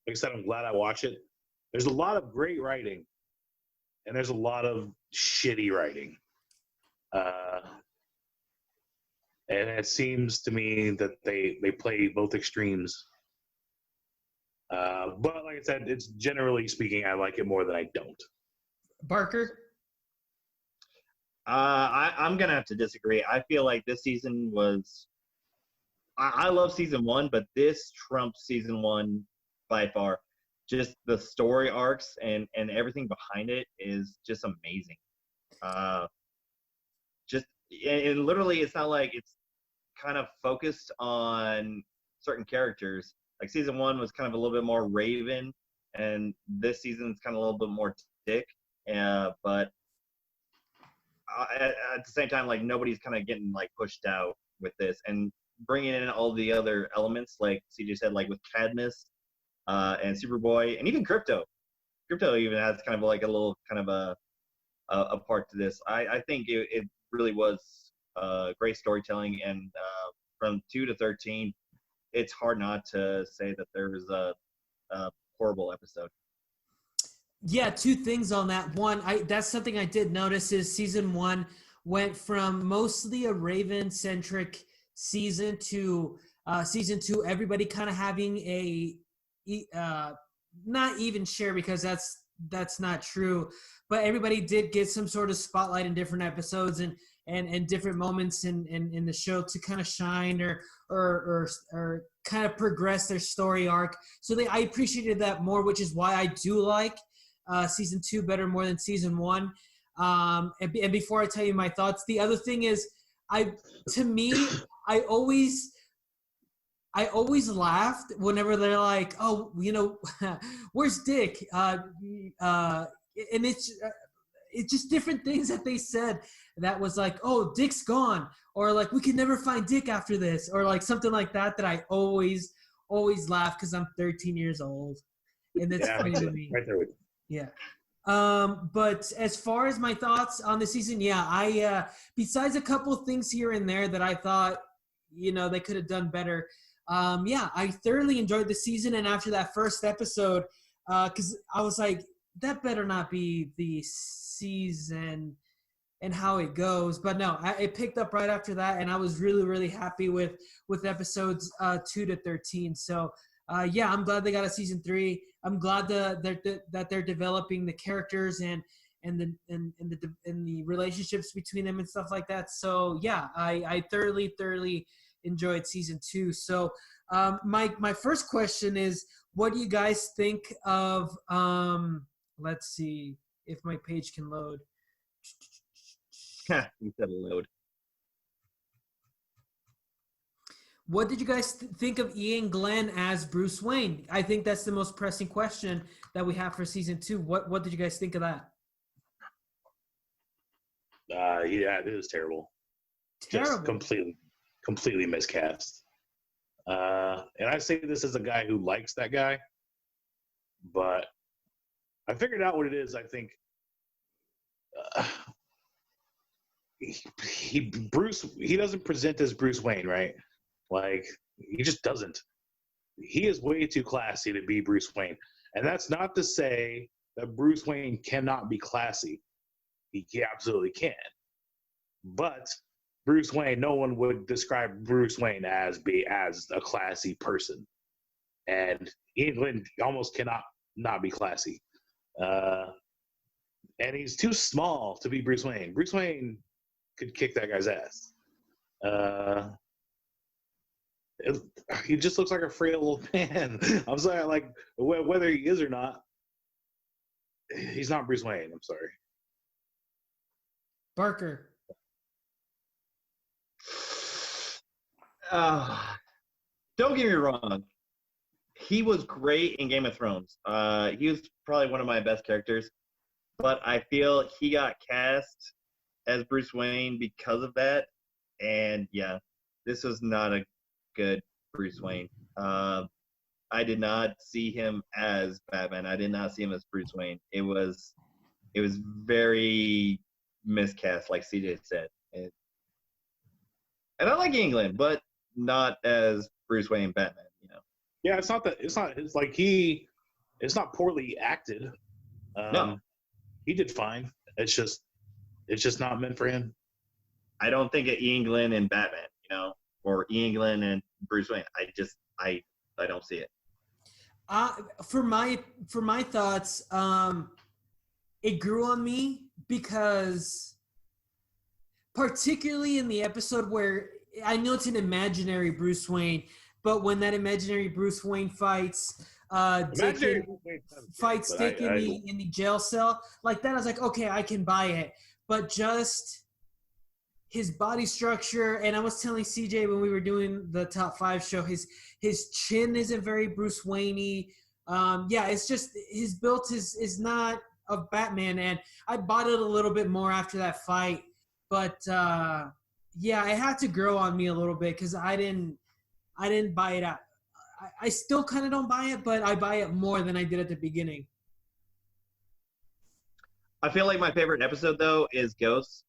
Like I said, I'm glad I watch it. There's a lot of great writing, and there's a lot of shitty writing. And it seems to me that they play both extremes. But like I said, it's generally speaking, I like it more than I don't. Barker? I'm going to have to disagree. I feel like this season was... I love season 1, but this trumps season 1 by far. Just the story arcs and everything behind it is just amazing. And literally, it's not like it's kind of focused on certain characters. Like season 1 was kind of a little bit more Raven, and this season's kind of a little bit more Dick. But at the same time, like nobody's kind of getting like pushed out with this, and bringing in all the other elements, like CJ said, like with Cadmus and Superboy, and even Crypto. Crypto even has kind of like a little kind of a part to this. I think it really was great storytelling, and from 2 to 13, it's hard not to say that there was a horrible episode. Yeah, 2 things on that. One, that's something I did notice is season 1 went from mostly a Raven-centric season to season 2, everybody kind of having a not even share, because that's not true, but everybody did get some sort of spotlight in different episodes and different moments in the show to kind of shine or kind of progress their story arc. So I appreciated that more, which is why I do like season 2 better more than season 1. And before I tell you my thoughts, the other thing is, I always laughed whenever they're like, oh, where's Dick? And it's just different things that they said that was like, oh, Dick's gone, or like we could never find Dick after this, or like something like that I always laugh because I'm 13 years old, and it's funny to me. Right there with you. Yeah. But as far as my thoughts on the season, I besides a couple things here and there that I thought, they could have done better. I thoroughly enjoyed the season, and after that first episode, because I was like, that better not be the season and how it goes. But no, it picked up right after that, and I was really, really happy with episodes 2 to 13. So I'm glad they got a season 3. I'm glad that they're developing the characters and the relationships between them and stuff like that. So I thoroughly enjoyed season 2. So my first question is, what do you guys think of let's see if my page can load. You said load. What did you guys think of Ian Glenn as Bruce Wayne? I think that's the most pressing question that we have for season 2. What did you guys think of that? It was terrible. Just completely miscast. And I say this as a guy who likes that guy, but I figured out what it is. I think he doesn't present as Bruce Wayne, right? Like, he just doesn't. He is way too classy to be Bruce Wayne. And that's not to say that Bruce Wayne cannot be classy. He absolutely can. But Bruce Wayne, no one would describe Bruce Wayne as a classy person. And Ian Glenn almost cannot not be classy. And he's too small to be Bruce Wayne. Bruce Wayne could kick that guy's ass. He just looks like a frail old man. I'm sorry, like, whether he is or not, He's not Bruce Wayne. I'm sorry. Barker. Don't get me wrong. He was great in Game of Thrones. He was probably one of my best characters, but I feel he got cast as Bruce Wayne because of that. And yeah, this was not a good Bruce Wayne. I did not see him as Batman. I did not see him as Bruce Wayne. It was very miscast, like CJ said. And I like England, but not as Bruce Wayne Batman, you know. Yeah, it's not poorly acted. No. He did fine. It's just not meant for him. I don't think of England and Batman, you know, or England and Bruce Wayne. I don't see it. For my thoughts, it grew on me because, particularly in the episode where I know it's an imaginary Bruce Wayne, but when that imaginary Bruce Wayne fights Dick in the jail cell, like that, I was like, okay, I can buy it. But just his body structure, and I was telling CJ when we were doing the top 5 show, his chin isn't very Bruce Wayne-y. Yeah, it's just his build is not of Batman, and I bought it a little bit more after that fight. But yeah, it had to grow on me a little bit because I didn't buy it out. I still kind of don't buy it, but I buy it more than I did at the beginning. I feel like my favorite episode though is Ghosts.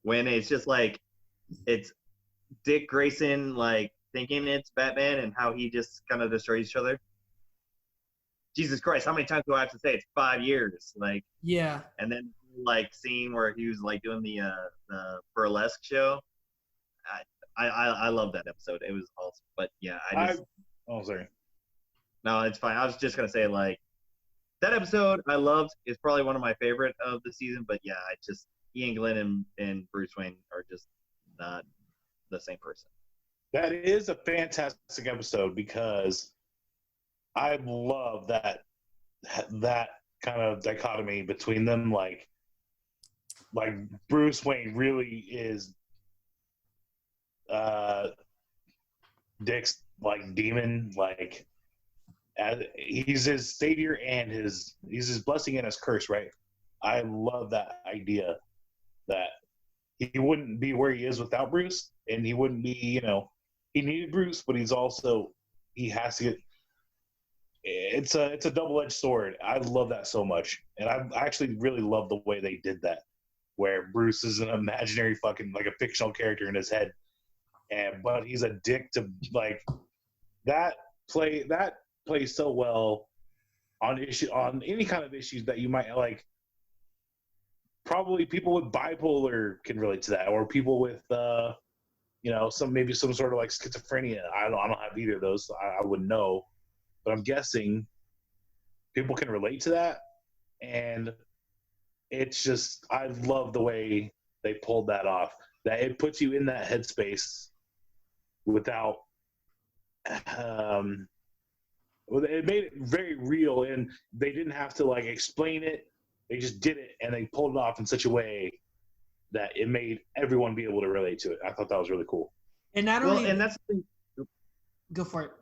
When it's just like, it's Dick Grayson like thinking it's Batman and how he just kind of destroys each other. Jesus Christ, how many times do I have to say it's 5 years? Like, yeah. And then like scene where he was like doing the burlesque show. I love that episode. It was awesome. But yeah, sorry. No, it's fine. I was just gonna say like that episode I loved. It's probably one of my favorite of the season. But yeah, Ian Glenn and Bruce Wayne are just not the same person. That is a fantastic episode because I love that kind of dichotomy between them. Like Bruce Wayne really is Dick's like demon, like he's his savior and he's his blessing and his curse, right? I love that idea that he wouldn't be where he is without Bruce, and he wouldn't be, you know, he needed Bruce, but he has to get. It's a double-edged sword. I love that so much, and I actually really love the way they did that, where Bruce is an imaginary fucking like a fictional character in his head, but he's a dick to like that plays so well on any kind of issues that you might like. Probably people with bipolar can relate to that, or people with you know, some sort of like schizophrenia. I don't have either of those. So I wouldn't know, but I'm guessing people can relate to that, and it's just I love the way they pulled that off. That it puts you in that headspace without. It made it very real, and they didn't have to like explain it. They just did it, and they pulled it off in such a way that it made everyone be able to relate to it. I thought that was really cool. And not only, and that's the thing. Go for it.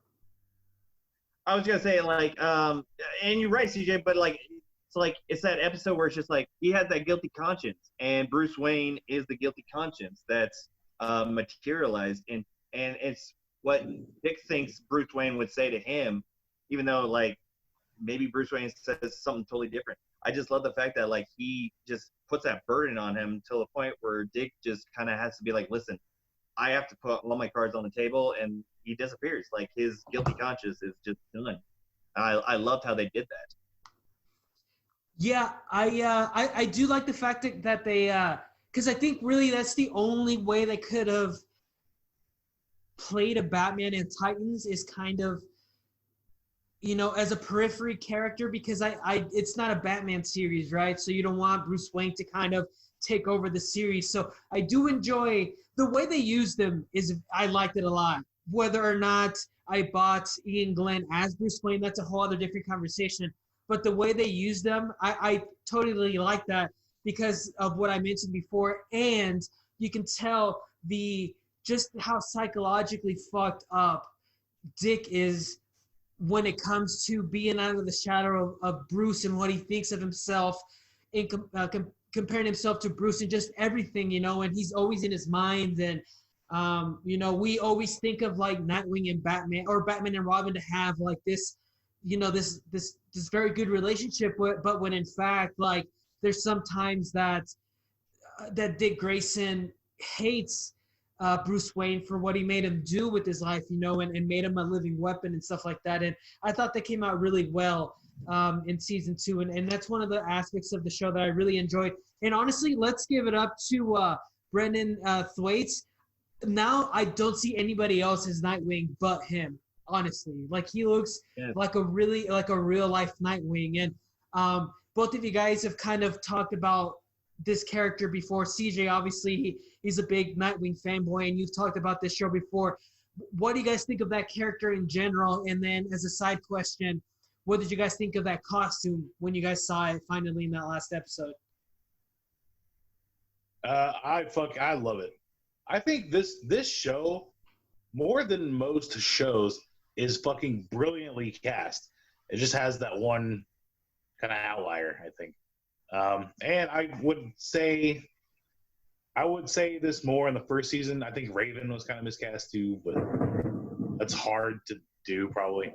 I was gonna say like, and you're right, CJ, but like, it's that episode where it's just like he has that guilty conscience, and Bruce Wayne is the guilty conscience that's materialized, and it's what Dick thinks Bruce Wayne would say to him, even though like maybe Bruce Wayne says something totally different. I just love the fact that like he just puts that burden on him to the point where Dick just kind of has to be like, listen, I have to put all my cards on the table, and he disappears. Like his guilty conscience is just done. I loved how they did that. Yeah, I do like the fact that they because I think really that's the only way they could have played a Batman in Titans is kind of, you know, as a periphery character, because it's not a Batman series, right? So you don't want Bruce Wayne to kind of take over the series. So I do enjoy the way they use them. I liked it a lot. Whether or not I bought Ian Glenn as Bruce Wayne, that's a whole other different conversation. but the way they use them, I totally like that because of what I mentioned before, and you can tell just how psychologically fucked up Dick is when it comes to being out of the shadow of Bruce and what he thinks of himself, in comparing himself to Bruce and just everything, and he's always in his mind. And we always think of like Nightwing and Batman, or Batman and Robin, to have like this, this very good relationship, but when in fact, like, there's sometimes that Dick Grayson hates Bruce Wayne for what he made him do with his life, and made him a living weapon and stuff like that. And I thought they came out really well in season 2, and that's one of the aspects of the show that I really enjoyed. And honestly, let's give it up to Brendan Thwaites. Now I don't see anybody else as Nightwing but him. Honestly, like, he looks like a real life Nightwing. And both of you guys have kind of talked about this character before. CJ, obviously, he's a big Nightwing fanboy, and you've talked about this show before. What do you guys think of that character in general? And then, as a side question, what did you guys think of that costume when you guys saw it finally in that last episode? I love it. I think this show, more than most shows, is fucking brilliantly cast. It just has that one kind of outlier, I think. And I would say this more in the first season. I think Raven was kind of miscast too, but that's hard to do probably.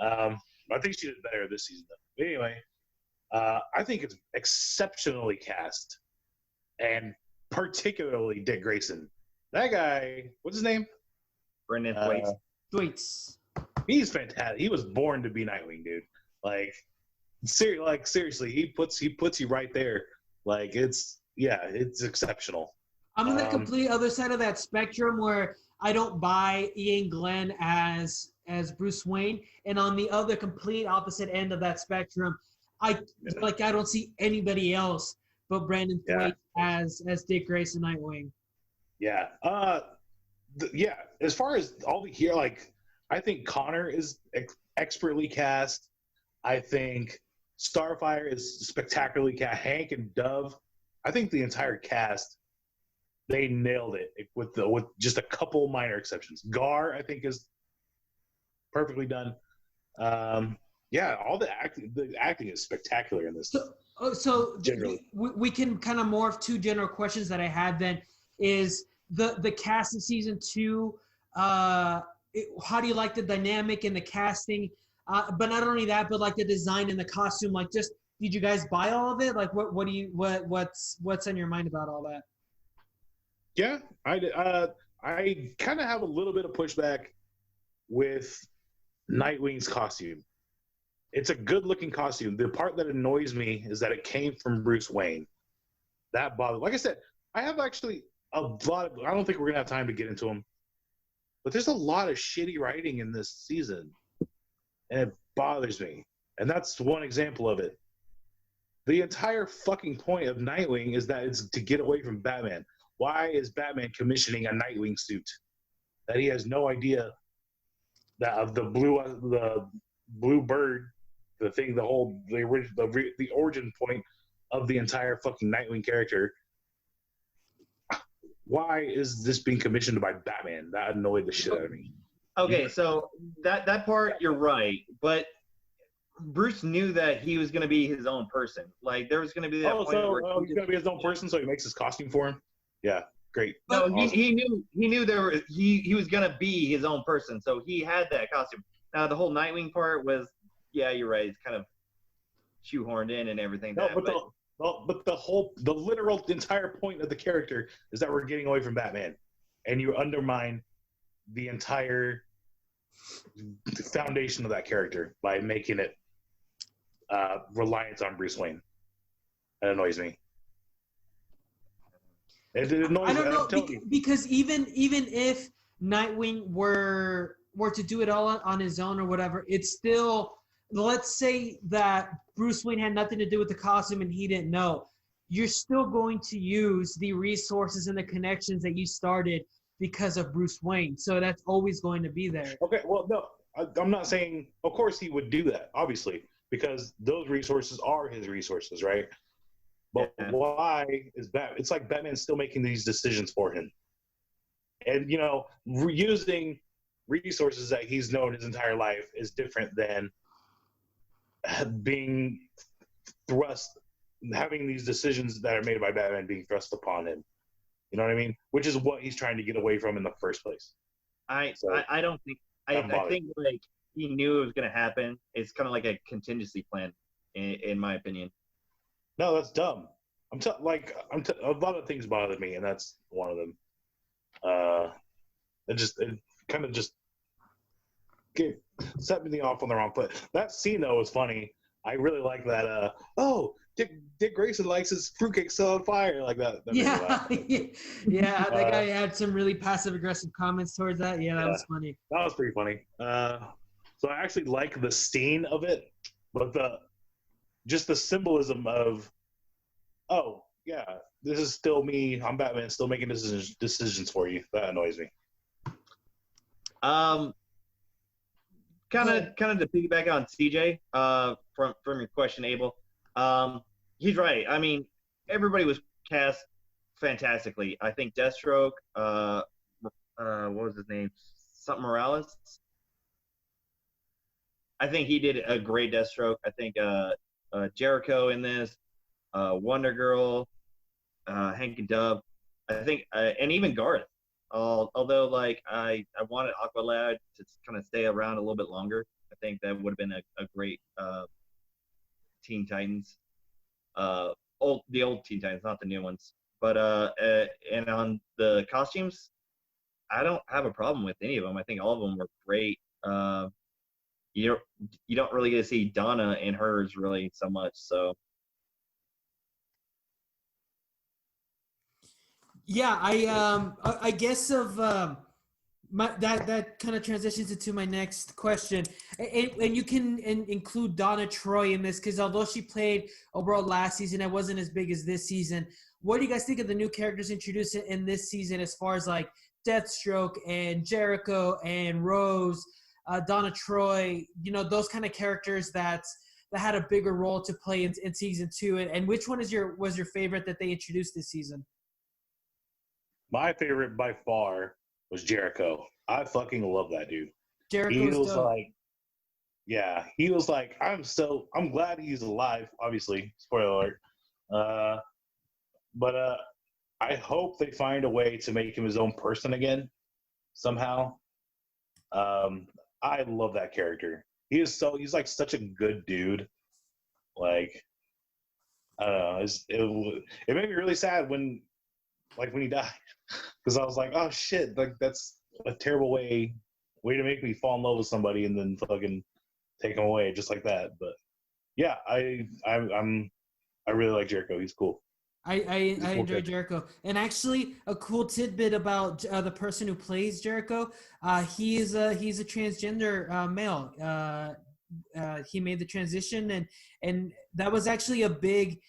I think she did better this season though. But anyway, I think it's exceptionally cast, and particularly Dick Grayson. That guy, what's his name? Brendan Thwaites. Thwaites. He's fantastic. He was born to be Nightwing, dude. Seriously, he puts you right there. Like, it's exceptional. I'm on the complete other side of that spectrum, where I don't buy Ian Glenn as Bruce Wayne, and on the other complete opposite end of that spectrum, I don't see anybody else but Brandon Thwaites as Dick Grayson Nightwing. Yeah. As far as all the here, like, I think Connor is expertly cast. I think Starfire is spectacularly cast. Hank and Dove, I think the entire cast, they nailed it with just a couple minor exceptions. Gar, I think, is perfectly done. All the acting is spectacular in this. So generally, we can kind of morph two general questions that I had. Then is the cast in season 2. How do you like the dynamic and the casting? But not only that, but like the design and the costume. Like, just, did you guys buy all of it? Like, what's on your mind about all that? Yeah, I kind of have a little bit of pushback with Nightwing's costume. It's a good-looking costume. The part that annoys me is that it came from Bruce Wayne. That bothers. Like I said, I have actually a lot of. I don't think we're gonna have time to get into them, but there's a lot of shitty writing in this season, and it bothers me. And that's one example of it. The entire fucking point of Nightwing is that it's to get away from Batman. Why is Batman commissioning a Nightwing suit that he has no idea that of the blue bird, the thing, the origin point of the entire fucking Nightwing character? Why is this being commissioned by Batman? That annoyed the shit out of me. Okay, so that part, you're right, but Bruce knew that he was going to be his own person. Like, there was going to be that point where he's going to be his own person, so he makes his costume for him. Yeah, great. No, awesome. he knew he was going to be his own person, so he had that costume. Now, the whole Nightwing part was, yeah, you're right, it's kind of shoehorned in and everything. No, but the literal entire point of the character is that we're getting away from Batman, and you undermine the entire foundation of that character by making it reliant on Bruce Wayne. That annoys me. It annoys me. I don't know, because even if Nightwing were to do it all on his own or whatever, it's still, let's say that Bruce Wayne had nothing to do with the costume and he didn't know. You're still going to use the resources and the connections that you started because of Bruce Wayne. So that's always going to be there. Okay, well, no, I'm not saying, of course he would do that, obviously. because those resources are his resources, right? But why is Batman? It's like Batman's still making these decisions for him, and using resources that he's known his entire life is different than being thrust, having these decisions that are made by Batman being thrust upon him. You know what I mean? Which is what he's trying to get away from in the first place. I don't think I think like he knew it was going to happen. It's kind of like a contingency plan, in my opinion. No, that's dumb. A lot of things bother me, and that's one of them. It kind of just set me off on the wrong foot. That scene though was funny. I really like that. Dick Grayson likes his fruitcake still on fire, like that. Yeah, yeah. That guy had some really passive aggressive comments towards that. Yeah, that was funny. That was pretty funny. So I actually like the scene of it, but just the symbolism of, oh yeah, this is still me. I'm Batman, still making decisions for you. That annoys me. Kind of to piggyback on CJ from your question, Abel. He's right. I mean, everybody was cast fantastically. I think Deathstroke, what was his name? Something Morales. I think he did a great Deathstroke. I think Jericho in this, Wonder Girl, Hank and Dove. I think, and even Garth. Although, like, I wanted Aqualad to kind of stay around a little bit longer. I think that would have been a great Teen Titans. The old Teen Titans, not the new ones. But and on the costumes, I don't have a problem with any of them. I think all of them were great. You don't really get to see Donna in hers really so much. So yeah, I guess that kind of transitions into my next question, and you can include Donna Troy in this because although she played overall last season, it wasn't as big as this season. What do you guys think of the new characters introduced in this season, as far as like Deathstroke and Jericho and Rose, Donna Troy? Those kind of characters that had a bigger role to play in season 2. And which one was your favorite that they introduced this season? My favorite by far was Jericho. I fucking love that dude. Jericho's he was dope. like, yeah, he was like, I'm glad he's alive. Obviously, spoiler alert. But I hope they find a way to make him his own person again somehow. I love that character. He's like such a good dude. Like, I don't know. It made me really sad when he died, because I was like, oh shit, like that's a terrible way to make me fall in love with somebody and then fucking take him away just like that. But yeah, I really like Jericho. He's cool. I enjoy Jericho. And actually, a cool tidbit about the person who plays Jericho, he's a transgender male. He made the transition, and that was actually a big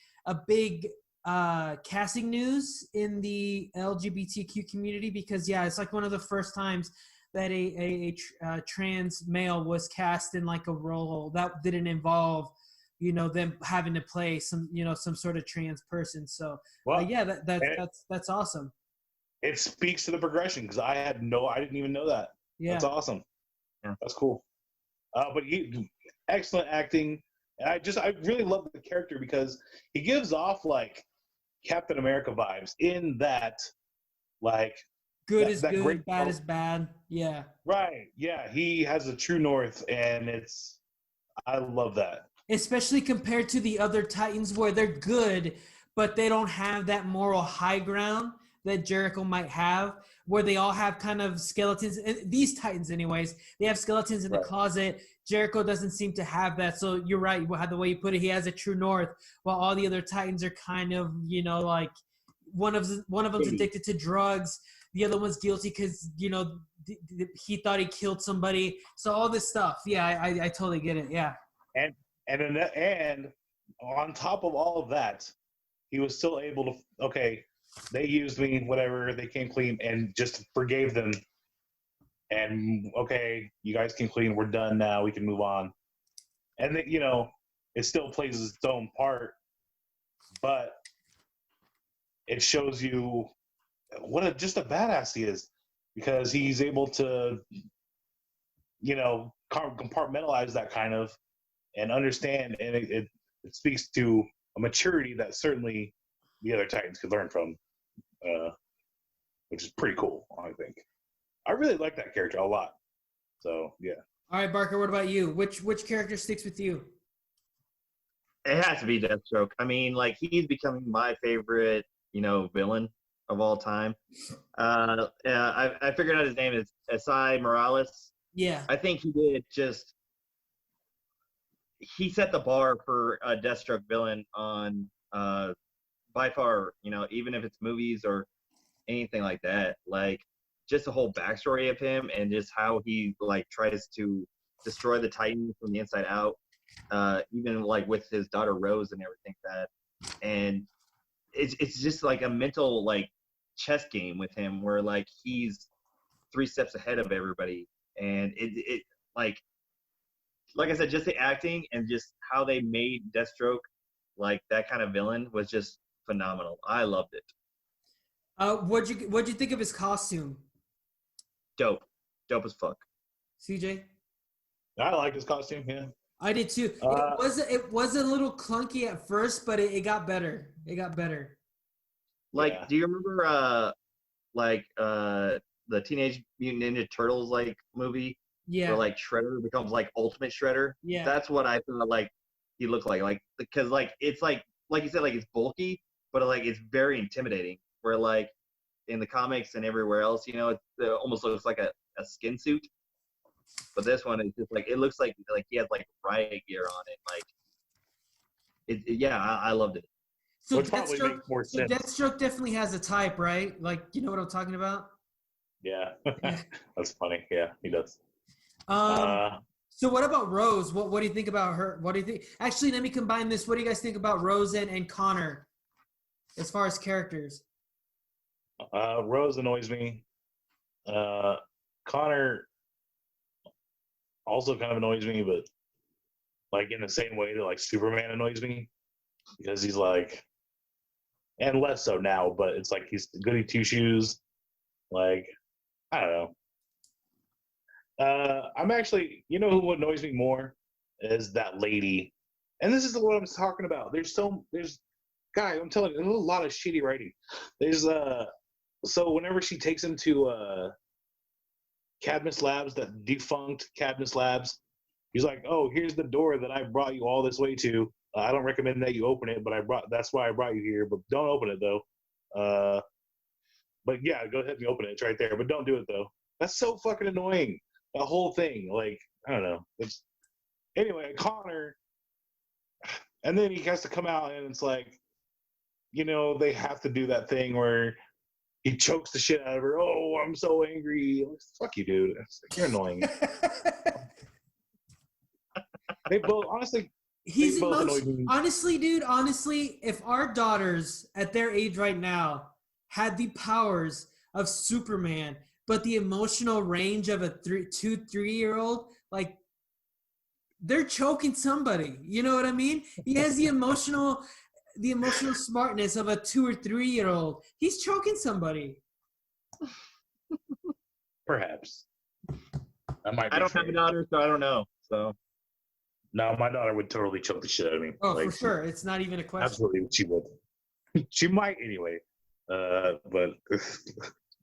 casting news in the LGBTQ community, because it's like one of the first times that a trans male was cast in like a role that didn't involve them having to play some sort of trans person. So that's awesome. It speaks to the progression, because I didn't even know that. Yeah, that's awesome. Yeah, that's cool. But excellent acting. And I really love the character because he gives off like Captain America vibes in that, like, good is good, bad is bad. Yeah. Right. Yeah. He has a true north, and I love that. Especially compared to the other Titans, where they're good, but they don't have that moral high ground that Jericho might have, where they all have kind of skeletons. These Titans, anyways, they have skeletons in the closet. Jericho doesn't seem to have that. So you're right, the way you put it. He has a true north, while all the other Titans are kind of, like one of them's addicted to drugs. The other one's guilty because, he thought he killed somebody. So all this stuff. Yeah, I totally get it. Yeah. And on top of all of that, he was still able to, okay, they used me, whatever, they came clean, and just forgave them. And, okay, you guys came clean, we're done now, we can move on. And, it still plays its own part, but it shows you just a badass he is, because he's able to, compartmentalize that kind of and understand, and it speaks to a maturity that certainly the other Titans could learn from, which is pretty cool, I think. I really like that character a lot. So, yeah. All right, Barker, what about you? Which character sticks with you? It has to be Deathstroke. I mean, like, he's becoming my favorite, villain of all time. I figured out his name is Esai Morales. Yeah. I think he set the bar for a Deathstroke villain on by far, even if it's movies or anything like that. Like, just the whole backstory of him and just how he like tries to destroy the Titans from the inside out, even like with his daughter Rose and everything like that. And it's just like a mental like chess game with him where like he's 3 steps ahead of everybody. And it like I said, just the acting and just how they made Deathstroke like that kind of villain was just phenomenal. I loved it. What'd you think of his costume? Dope as fuck. CJ? I like his costume, yeah. I did too. It was a little clunky at first, but it got better. It got better. Like, yeah. Do you remember the Teenage Mutant Ninja Turtles like movie? Yeah. Where like Shredder becomes like Ultimate Shredder? Yeah. That's what I thought like he looked like. Like, because like it's like you said, like it's bulky, but like it's very intimidating. Where like in the comics and everywhere else, it almost looks like a skin suit. But this one is just like it looks like he has like riot gear on it. Like I loved it. So which probably makes more sense. Deathstroke definitely has a type, right? Like, you know what I'm talking about? Yeah. That's funny. Yeah, he does. So what about Rose? What do you think about her? What do you think? Actually, let me combine this. What do you guys think about Rose and Connor as far as characters? Rose annoys me. Connor also kind of annoys me, but like in the same way that like Superman annoys me, because he's like, and less so now, but it's like he's goody two shoes. Like, I don't know. I'm actually, who annoys me more is that lady, and this is what I'm talking about. Guy, I'm telling you, there's a lot of shitty writing. So whenever she takes him to Cadmus Labs, that defunct Cadmus Labs, he's like, "Oh, here's the door that I brought you all this way to. I don't recommend that you open it, but that's why I brought you here. But don't open it though. But yeah, go ahead and open it. It's right there. But don't do it though." That's so fucking annoying. The whole thing, like, I don't know. Anyway, Connor, and then he has to come out, and it's like, they have to do that thing where he chokes the shit out of her. "Oh, I'm so angry." Like, fuck you, dude. You're annoying. They both, honestly. He's honestly, dude. Honestly, if our daughters at their age right now had the powers of Superman, but the emotional range of a 3-year-old, like, they're choking somebody. You know what I mean? He has the emotional smartness of a 2 or 3-year-old. He's choking somebody. Perhaps. I don't have a daughter, so I don't know. So. No, my daughter would totally choke the shit out of me. Oh, like, for sure. It's not even a question. Absolutely, she would. She might anyway. But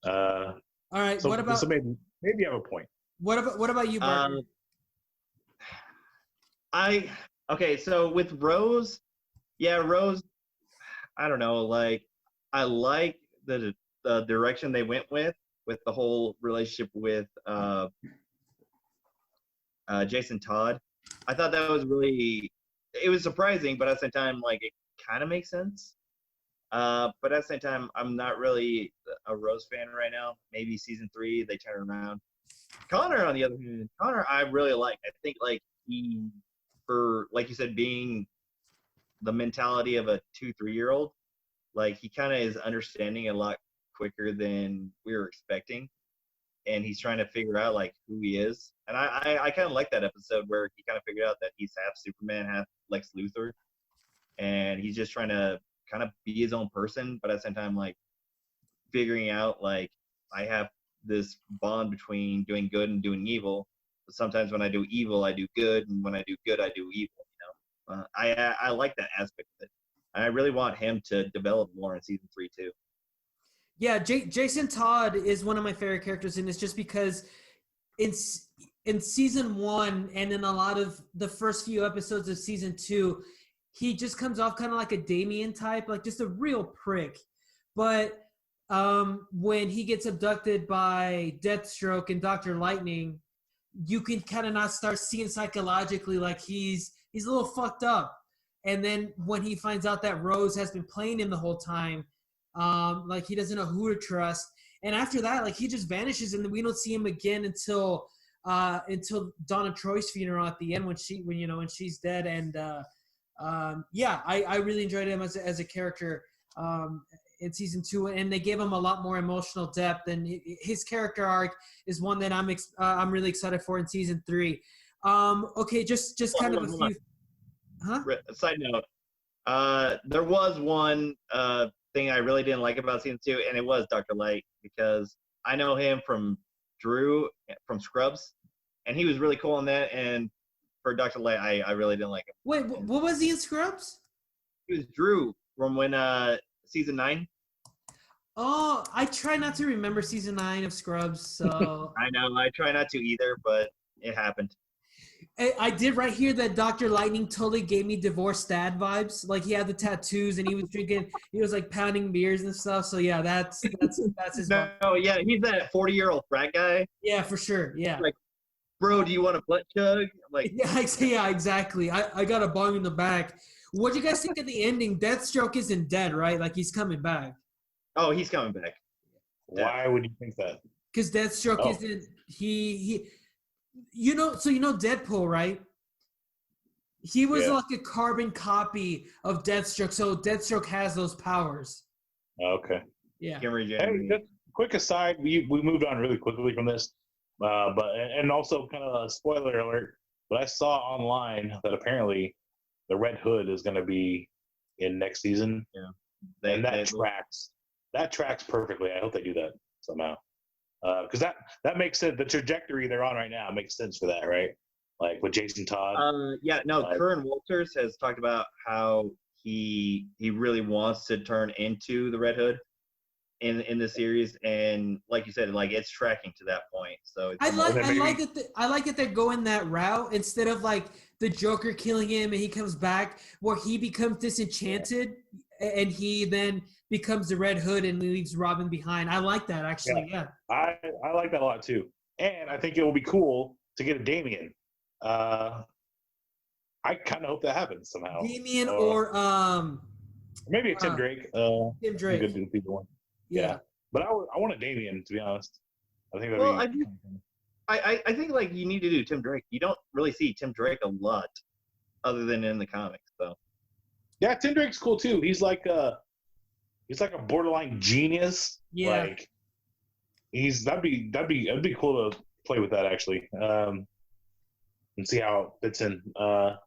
all right. So, what about? So maybe you have a point. What about you, Barton? Okay. So with Rose, Rose. I don't know. Like, I like the direction they went with the whole relationship with Jason Todd. I thought that was it was surprising, but at the same time, like, it kind of makes sense. But at the same time, I'm not really a Rose fan right now. Maybe season 3, they turn around. Connor, on the other hand, I really like. I think, like, he, for, like you said, being the mentality of a 2-3-year-old, like, he kind of is understanding a lot quicker than we were expecting. and he's trying to figure out like who he is. And I kind of like that episode where he kind of figured out that he's half Superman, half Lex Luthor, and he's just trying to kind of be his own person, but at the same time like figuring out like I have this bond between doing good and doing evil. But sometimes when I do evil, I do good, and when I do good, I do evil. You know, I like that aspect of it. I really want him to develop more in season 3 too. Yeah, Jason Todd is one of my favorite characters, and it's just because in season 1 and in a lot of the first few episodes of season 2, he just comes off kind of like a Damien type, like just a real prick. But when he gets abducted by Deathstroke and Dr. Lightning, you can kind of not start seeing psychologically like he's a little fucked up. And then when he finds out that Rose has been playing him the whole time, like he doesn't know who to trust. And after that, like he just vanishes, and we don't see him again until Donna Troy's funeral at the end when she's dead. And yeah, I really enjoyed him as a character in season 2, and they gave him a lot more emotional depth. And his character arc is one that I'm really excited for in season 3. Okay, just kind of a few. Huh? Side note, there was one thing I really didn't like about season 2, and it was Dr. Light, because I know him from Drew from Scrubs, and he was really cool in that. And for Dr. Light, I really didn't like him. Wait, what was he in Scrubs? He was Drew from when season 9. Oh, I try not to remember season 9 of Scrubs, so I know, I try not to either, but it happened. I did right here that Dr. Lightning totally gave me divorced dad vibes. Like he had the tattoos and he was drinking, he was like pounding beers and stuff. So yeah, that's his No, yeah, he's that 40-year-old frat guy. Yeah, for sure. Yeah. Like, bro, do you want a butt chug? Like, yeah, exactly. I got a bong in the back. What do you guys think of the ending? Deathstroke isn't dead, right? Like he's coming back. Oh, he's coming back. Why would you think that? Because Deathstroke isn't he. You know Deadpool, right? He was like a carbon copy of Deathstroke, so Deathstroke has those powers. Okay. Yeah. Hey, just quick aside, we moved on really quickly from this, but also kind of a spoiler alert. But I saw online that apparently the Red Hood is going to be in next season. Yeah. And that tracks perfectly. I hope they do that somehow. Because that makes sense. The trajectory they're on right now makes sense for that, right? Like with Jason Todd. Curran Walters has talked about how he really wants to turn into the Red Hood in the series, and like you said, like it's tracking to that point. So I like that they're going that route instead of like the Joker killing him and he comes back, where he becomes disenchanted and he then becomes the Red Hood and leaves Robin behind. I like that, actually. Yeah. I like that a lot too, and I think it will be cool to get a Damien. I kind of hope that happens somehow. Damien or maybe a Tim Drake. Tim Drake. Good to be the one. Yeah. But I want a Damien, to be honest. I think that'd be. I think like you need to do Tim Drake. You don't really see Tim Drake a lot, other than in the comics. So. Yeah, Tim Drake's cool too. He's like a borderline genius. Yeah. Like that'd be cool to play with that actually. And see how it fits in.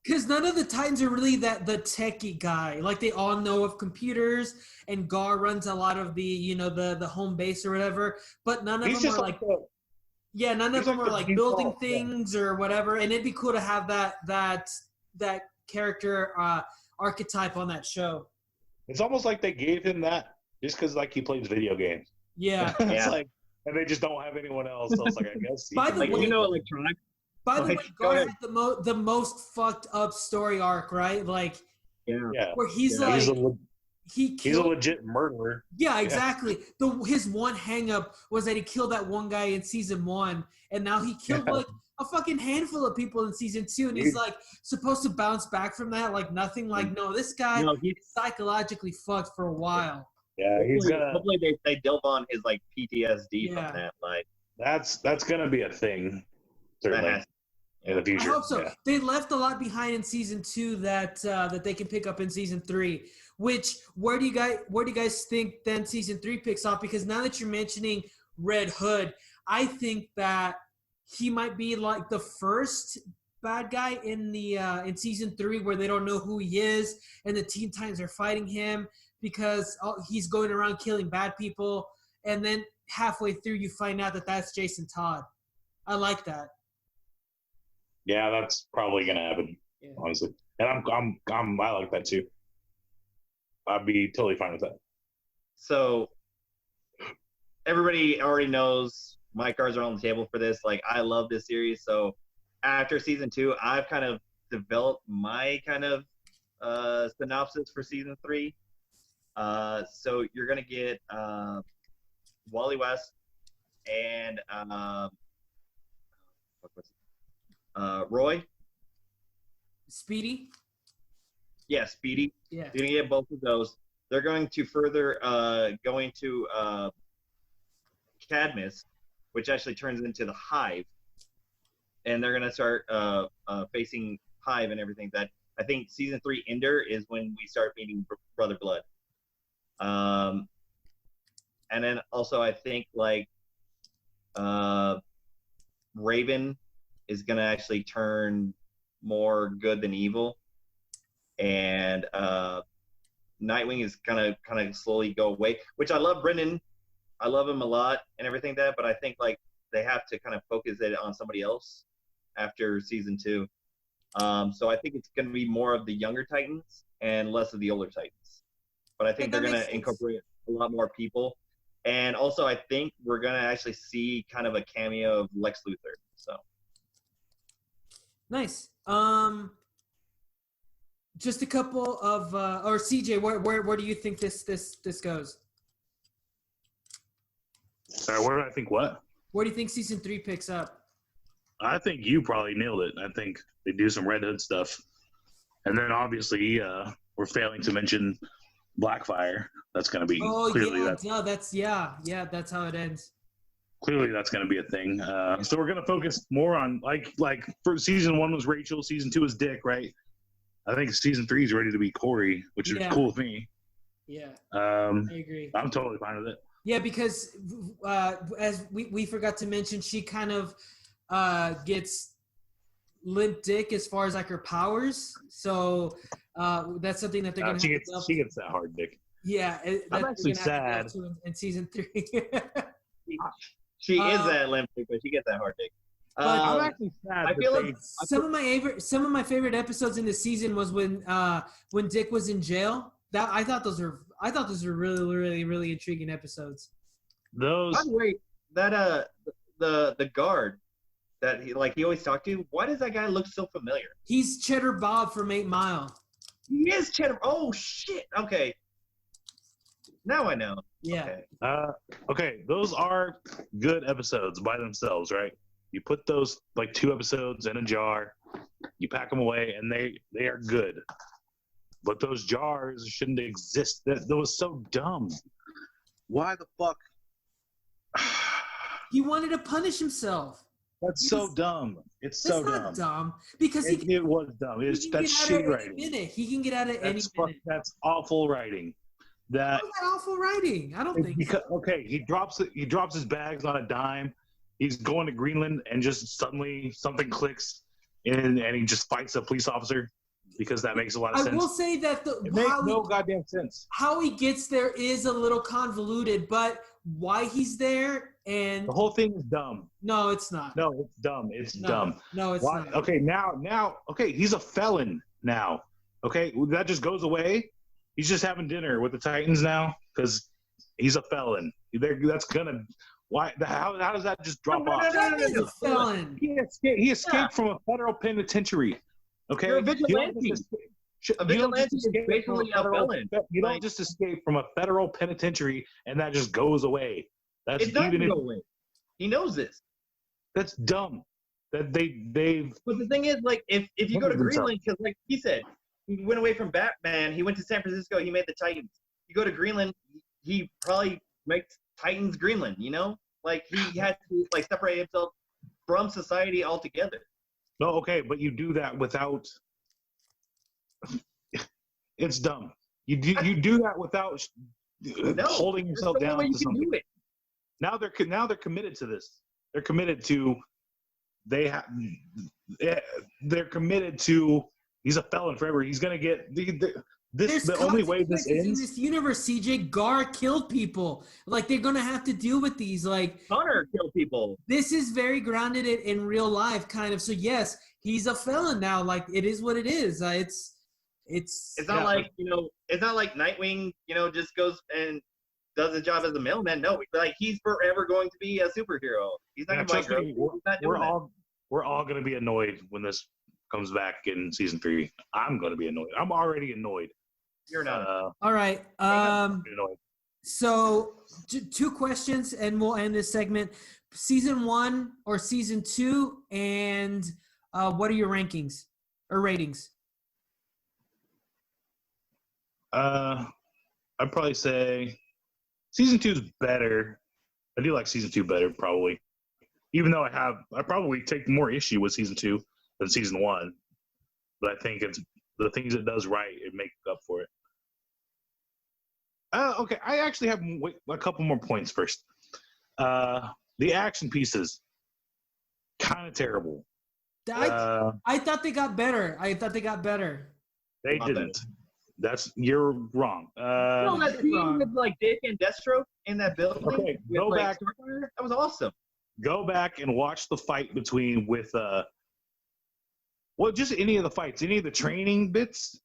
Because none of the Titans are really the techie guy. Like they all know of computers, and Gar runs a lot of the the home base or whatever. But none of them are like none of them are like building things or whatever. And it'd be cool to have that character archetype on that show. It's almost like they gave him that just because like he plays video games. Yeah. It's like, and they just don't have anyone else. So it's like, I guess. By the way, electronics. By the way, Gar had the most fucked up story arc, right? Like, where he's like, he's a legit murderer. Yeah, exactly. His one hang up was that he killed that one guy in season 1, and now he killed like a fucking handful of people in season 2, and he's like supposed to bounce back from that like nothing. Like, no, this guy is psychologically fucked for a while. Yeah, hopefully they delve on his like PTSD from that. Like that's gonna be a thing, certainly. In the future. I hope so. Yeah. They left a lot behind in season 2 that they can pick up in season 3. Which where do you guys think then season 3 picks up? Because now that you're mentioning Red Hood, I think that he might be like the first bad guy in the in season 3 where they don't know who he is, and the Teen Titans are fighting him because he's going around killing bad people, and then halfway through you find out that that's Jason Todd. I like that. Yeah, that's probably gonna happen, honestly. And I like that too. I'd be totally fine with that. So everybody already knows my cards are on the table for this. Like, I love this series. So after season 2, I've kind of developed my kind of synopsis for season 3. So you're gonna get Wally West and Roy. Speedy? Yeah, Speedy. Yeah. You're gonna get both of those. They're going to further go into Cadmus, which actually turns into the Hive, and they're gonna start facing Hive and everything. That I think season 3 Ender is when we start meeting Brother Blood. And then also I think like Raven is gonna actually turn more good than evil, and Nightwing is gonna kind of slowly go away. Which I love Brendan, I love him a lot and everything but I think like they have to kind of focus it on somebody else after season 2. So I think it's gonna be more of the younger Titans and less of the older Titans. But I think they're gonna incorporate a lot more people. And also, I think we're going to actually see kind of a cameo of Lex Luthor. So nice. Just a couple of or CJ, where do you think this goes? Sorry, where do I think what? Where do you think season 3 picks up? I think you probably nailed it. I think they do some Red Hood stuff. And then obviously we're failing to mention Blackfire. That's going to be clearly that's how it ends. Clearly that's going to be a thing. So we're going to focus more on like for season 1 was Rachel, season 2 is Dick, right? I think season 3 is ready to be Corey, which is cool with me. Yeah. I agree. I'm totally fine with it. Yeah, because as we forgot to mention, she kind of gets limp dick as far as like her powers. So that's something that they're going to have. She gets that hard dick. Yeah, I'm actually sad in season 3. she is that limp dick, but she gets that hard dick. I'm actually sad. I feel like some of my favorite episodes in the season was when Dick was in jail. That I thought those were really, really, really intriguing episodes. Those. By the way, that the guard that he always talked to. Why does that guy look so familiar? He's Cheddar Bob from 8 Mile. He is Cheddar. Oh shit. Okay. Now I know. Yeah. Okay. Those are good episodes by themselves, right? You put those like 2 episodes in a jar, you pack them away, and they are good. But those jars shouldn't exist. That was so dumb. Why the fuck? He wanted to punish himself. That's so dumb. It's so dumb. Not dumb because it was dumb. That's shitty writing. He can get out at any minute. That's awful writing. That awful writing. I don't think. Okay, he drops his bags on a dime. He's going to Greenland, and just suddenly something clicks, and he just fights a police officer because that makes a lot of sense. I will say that it makes no goddamn sense. How he gets there is a little convoluted, but why he's there and the whole thing is dumb. No, it's not. No, it's dumb. It's dumb. No, it's not. Okay, now, okay, he's a felon now. Okay, that just goes away. He's just having dinner with the Titans now because he's a felon. That's gonna. Why? How does that just drop off? He's a felon. He escaped from a federal penitentiary. Okay, you're a vigilante. A vigilante is basically a felon. You don't just escape from a federal penitentiary and that just goes away. It doesn't go away. He knows this. That's dumb. That they've. But the thing is, like, if you go to Greenland, because like he said, he went away from Batman. He went to San Francisco. He made the Titans. You go to Greenland, he probably makes Titans Greenland. You know, like he had to like separate himself from society altogether. No, okay, but you do that without. It's dumb. You do that without holding yourself down to something. Now they're committed to this. they're committed to. They're committed to. He's a felon forever. He's gonna get the only way this ends. In this universe, CJ, Gar killed people. Like, they're gonna have to deal with these. Like, Connor killed people. this is very grounded in real life, kind of. So yes, he's a felon now. Like, it is what it is. It's not like, it's not like Nightwing, just goes and does his job as a mailman. No, like, he's forever going to be a superhero. He's not going to be we're all going to be annoyed when this comes back in season 3. I'm going to be annoyed. I'm already annoyed. You're not. All right. So 2 questions, and we'll end this segment. Season 1 or season 2, and what are your rankings or ratings? I'd probably say season 2 is better. I do like season 2 better, probably. Even though I probably take more issue with season 2 than season 1. But I think it's the things it does right, it makes up for it. Okay, I actually have a couple more points first. The action pieces, kind of terrible. I thought they got better. They didn't. You're wrong. No, that scene with like Dick and Deathstroke in that building. Okay, go back. That was awesome. Go back and watch the fight just any of the fights, any of the training bits.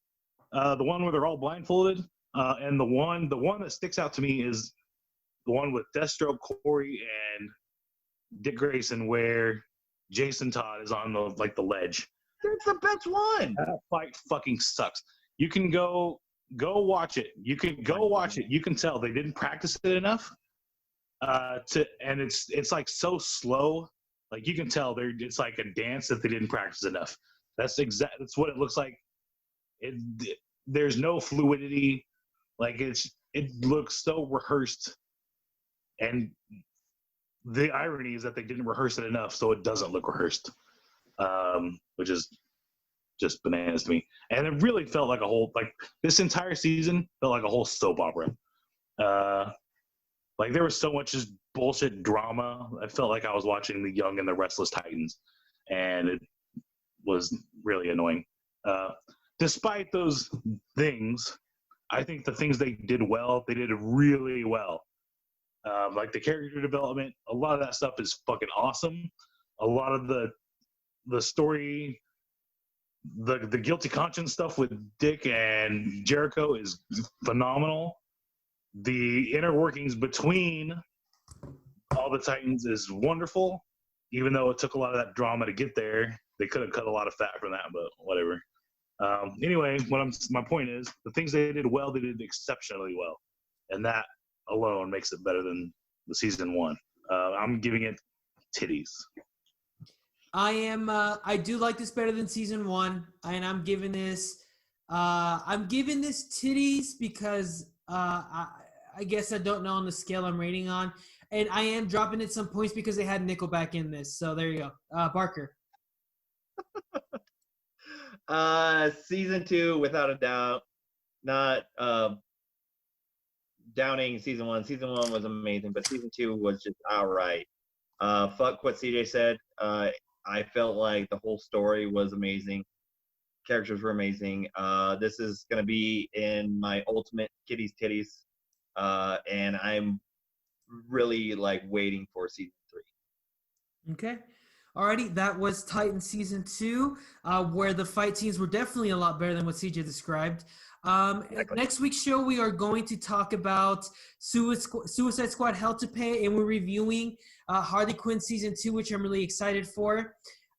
The one where they're all blindfolded, and the one that sticks out to me is the one with Deathstroke, Corey, and Dick Grayson, where Jason Todd is on the ledge. That's the best one. That fight fucking sucks. You can go watch it. You can go watch it. You can tell they didn't practice it enough. And it's like so slow. Like, you can tell it's like a dance that they didn't practice enough. That's what it looks like. There's no fluidity. Like, it looks so rehearsed. And the irony is that they didn't rehearse it enough, so it doesn't look rehearsed. Which is just bananas to me. And it really felt like this entire season felt like a whole soap opera. Like, there was so much just bullshit drama. I felt like I was watching The Young and the Restless Titans, and it was really annoying. Despite those things, I think the things they did well, they did really well. Like the character development, a lot of that stuff is fucking awesome. A lot of the story, the guilty conscience stuff with Dick and Jericho is phenomenal. The inner workings between all the Titans is wonderful. Even though it took a lot of that drama to get there, they could have cut a lot of fat from that, but whatever. Anyway, my point is, the things they did well, they did exceptionally well, and that alone makes it better than the season 1. I'm giving it titties. I do like this better than season 1, and I'm giving this titties because I guess I don't know on the scale I'm rating on, and I am dropping it some points because they had Nickelback in this. So there you go, Barker. Season 2, without a doubt, not downing season 1. Season 1 was amazing, but season 2 was just outright. Fuck what CJ said. I felt like the whole story was amazing. Characters were amazing. This is going to be in my ultimate kitties titties. And I'm really waiting for season 3. Okay. Alrighty, that was Titan season 2, where the fight scenes were definitely a lot better than what CJ described. Next week's show, we are going to talk about Suicide Squad Hell to Pay, and we're reviewing Harley Quinn season 2, which I'm really excited for.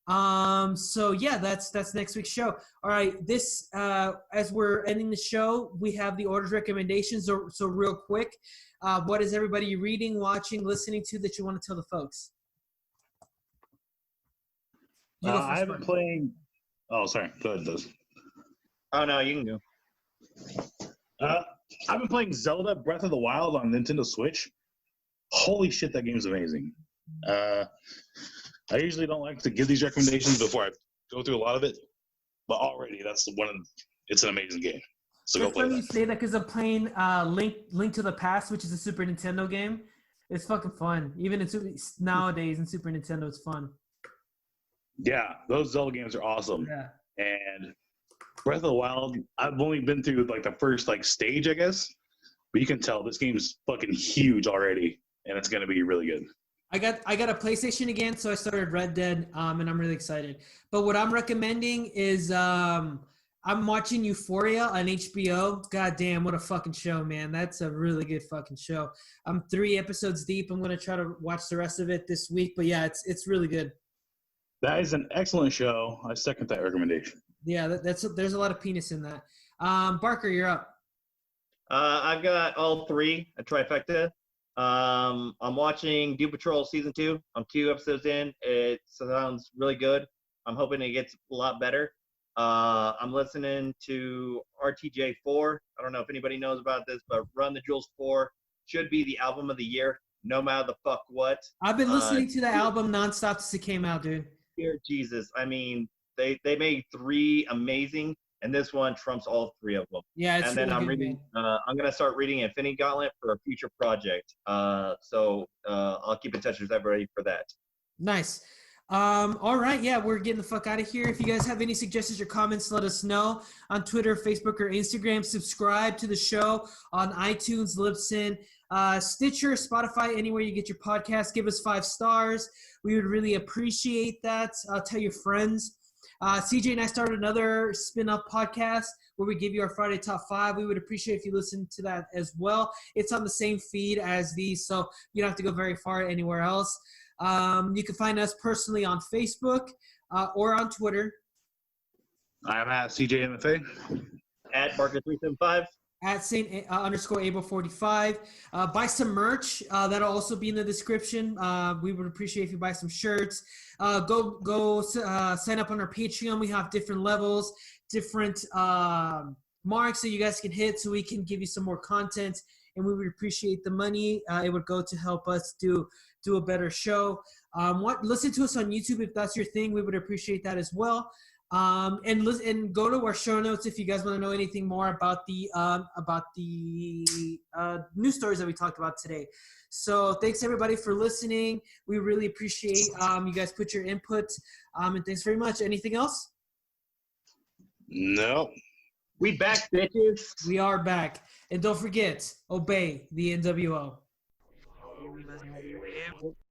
So yeah, that's next week's show. All right, this as we're ending the show, we have the orders recommendations. So real quick, what is everybody reading, watching, listening to that you want to tell the folks? I haven't playing. Oh, sorry. Go ahead, Liz. Oh no, you can go. I've been playing Zelda Breath of the Wild on Nintendo Switch. Holy shit, that game's amazing. I usually don't like to give these recommendations before I go through a lot of it, but already it's an amazing game. So go play that. You say that because I'm playing Link to the Past, which is a Super Nintendo game. It's fucking fun. Even nowadays in Super Nintendo, it's fun. Yeah, those Zelda games are awesome. Yeah. And Breath of the Wild, I've only been through like the first like stage, I guess. But you can tell this game's fucking huge already, and it's gonna be really good. I got a PlayStation again, so I started Red Dead, and I'm really excited. But what I'm recommending is I'm watching Euphoria on HBO. God damn, what a fucking show, man. That's a really good fucking show. I'm 3 episodes deep. I'm going to try to watch the rest of it this week. But, yeah, it's really good. That is an excellent show. I second that recommendation. Yeah, there's a lot of penis in that. Barker, you're up. I've got all 3, a trifecta. I'm watching Doom Patrol Season 2. I'm 2 episodes in. It sounds really good. I'm hoping it gets a lot better. I'm listening to RTJ 4. I don't know if anybody knows about this, but Run the Jewels 4 should be the album of the year, no matter the fuck what. I've been listening to the album nonstop since it came out, dude. Dear Jesus. I mean, they made 3 amazing, and this one trumps all 3 of them. Yeah, it's and then really I'm good, reading. man. I'm gonna start reading Infinity Gauntlet for a future project. So I'll keep in touch with everybody for that. Nice. All right, yeah, we're getting the fuck out of here. If you guys have any suggestions or comments, let us know on Twitter, Facebook, or Instagram. Subscribe to the show on iTunes, Libsyn, Stitcher, Spotify, anywhere you get your podcast. Give us 5 stars. We would really appreciate that. Tell your friends. CJ and I started another spin-up podcast where we give you our Friday Top 5. We would appreciate if you listen to that as well. It's on the same feed as these, so you don't have to go very far anywhere else. You can find us personally on Facebook or on Twitter. I'm at CJMFA. At Barker375. At Saint_Able45. Buy some merch. That'll also be in the description. We would appreciate if you buy some shirts. Go sign up on our Patreon. We have different levels, different marks that you guys can hit so we can give you some more content. And we would appreciate the money. It would go to help us do a better show. Listen to us on YouTube if that's your thing. We would appreciate that as well. And go to our show notes if you guys want to know anything more about the news stories that we talked about today. So thanks everybody for listening. We really appreciate you guys put your input. And thanks very much. Anything else? No. We back, bitches. We are back. And don't forget, obey the NWO.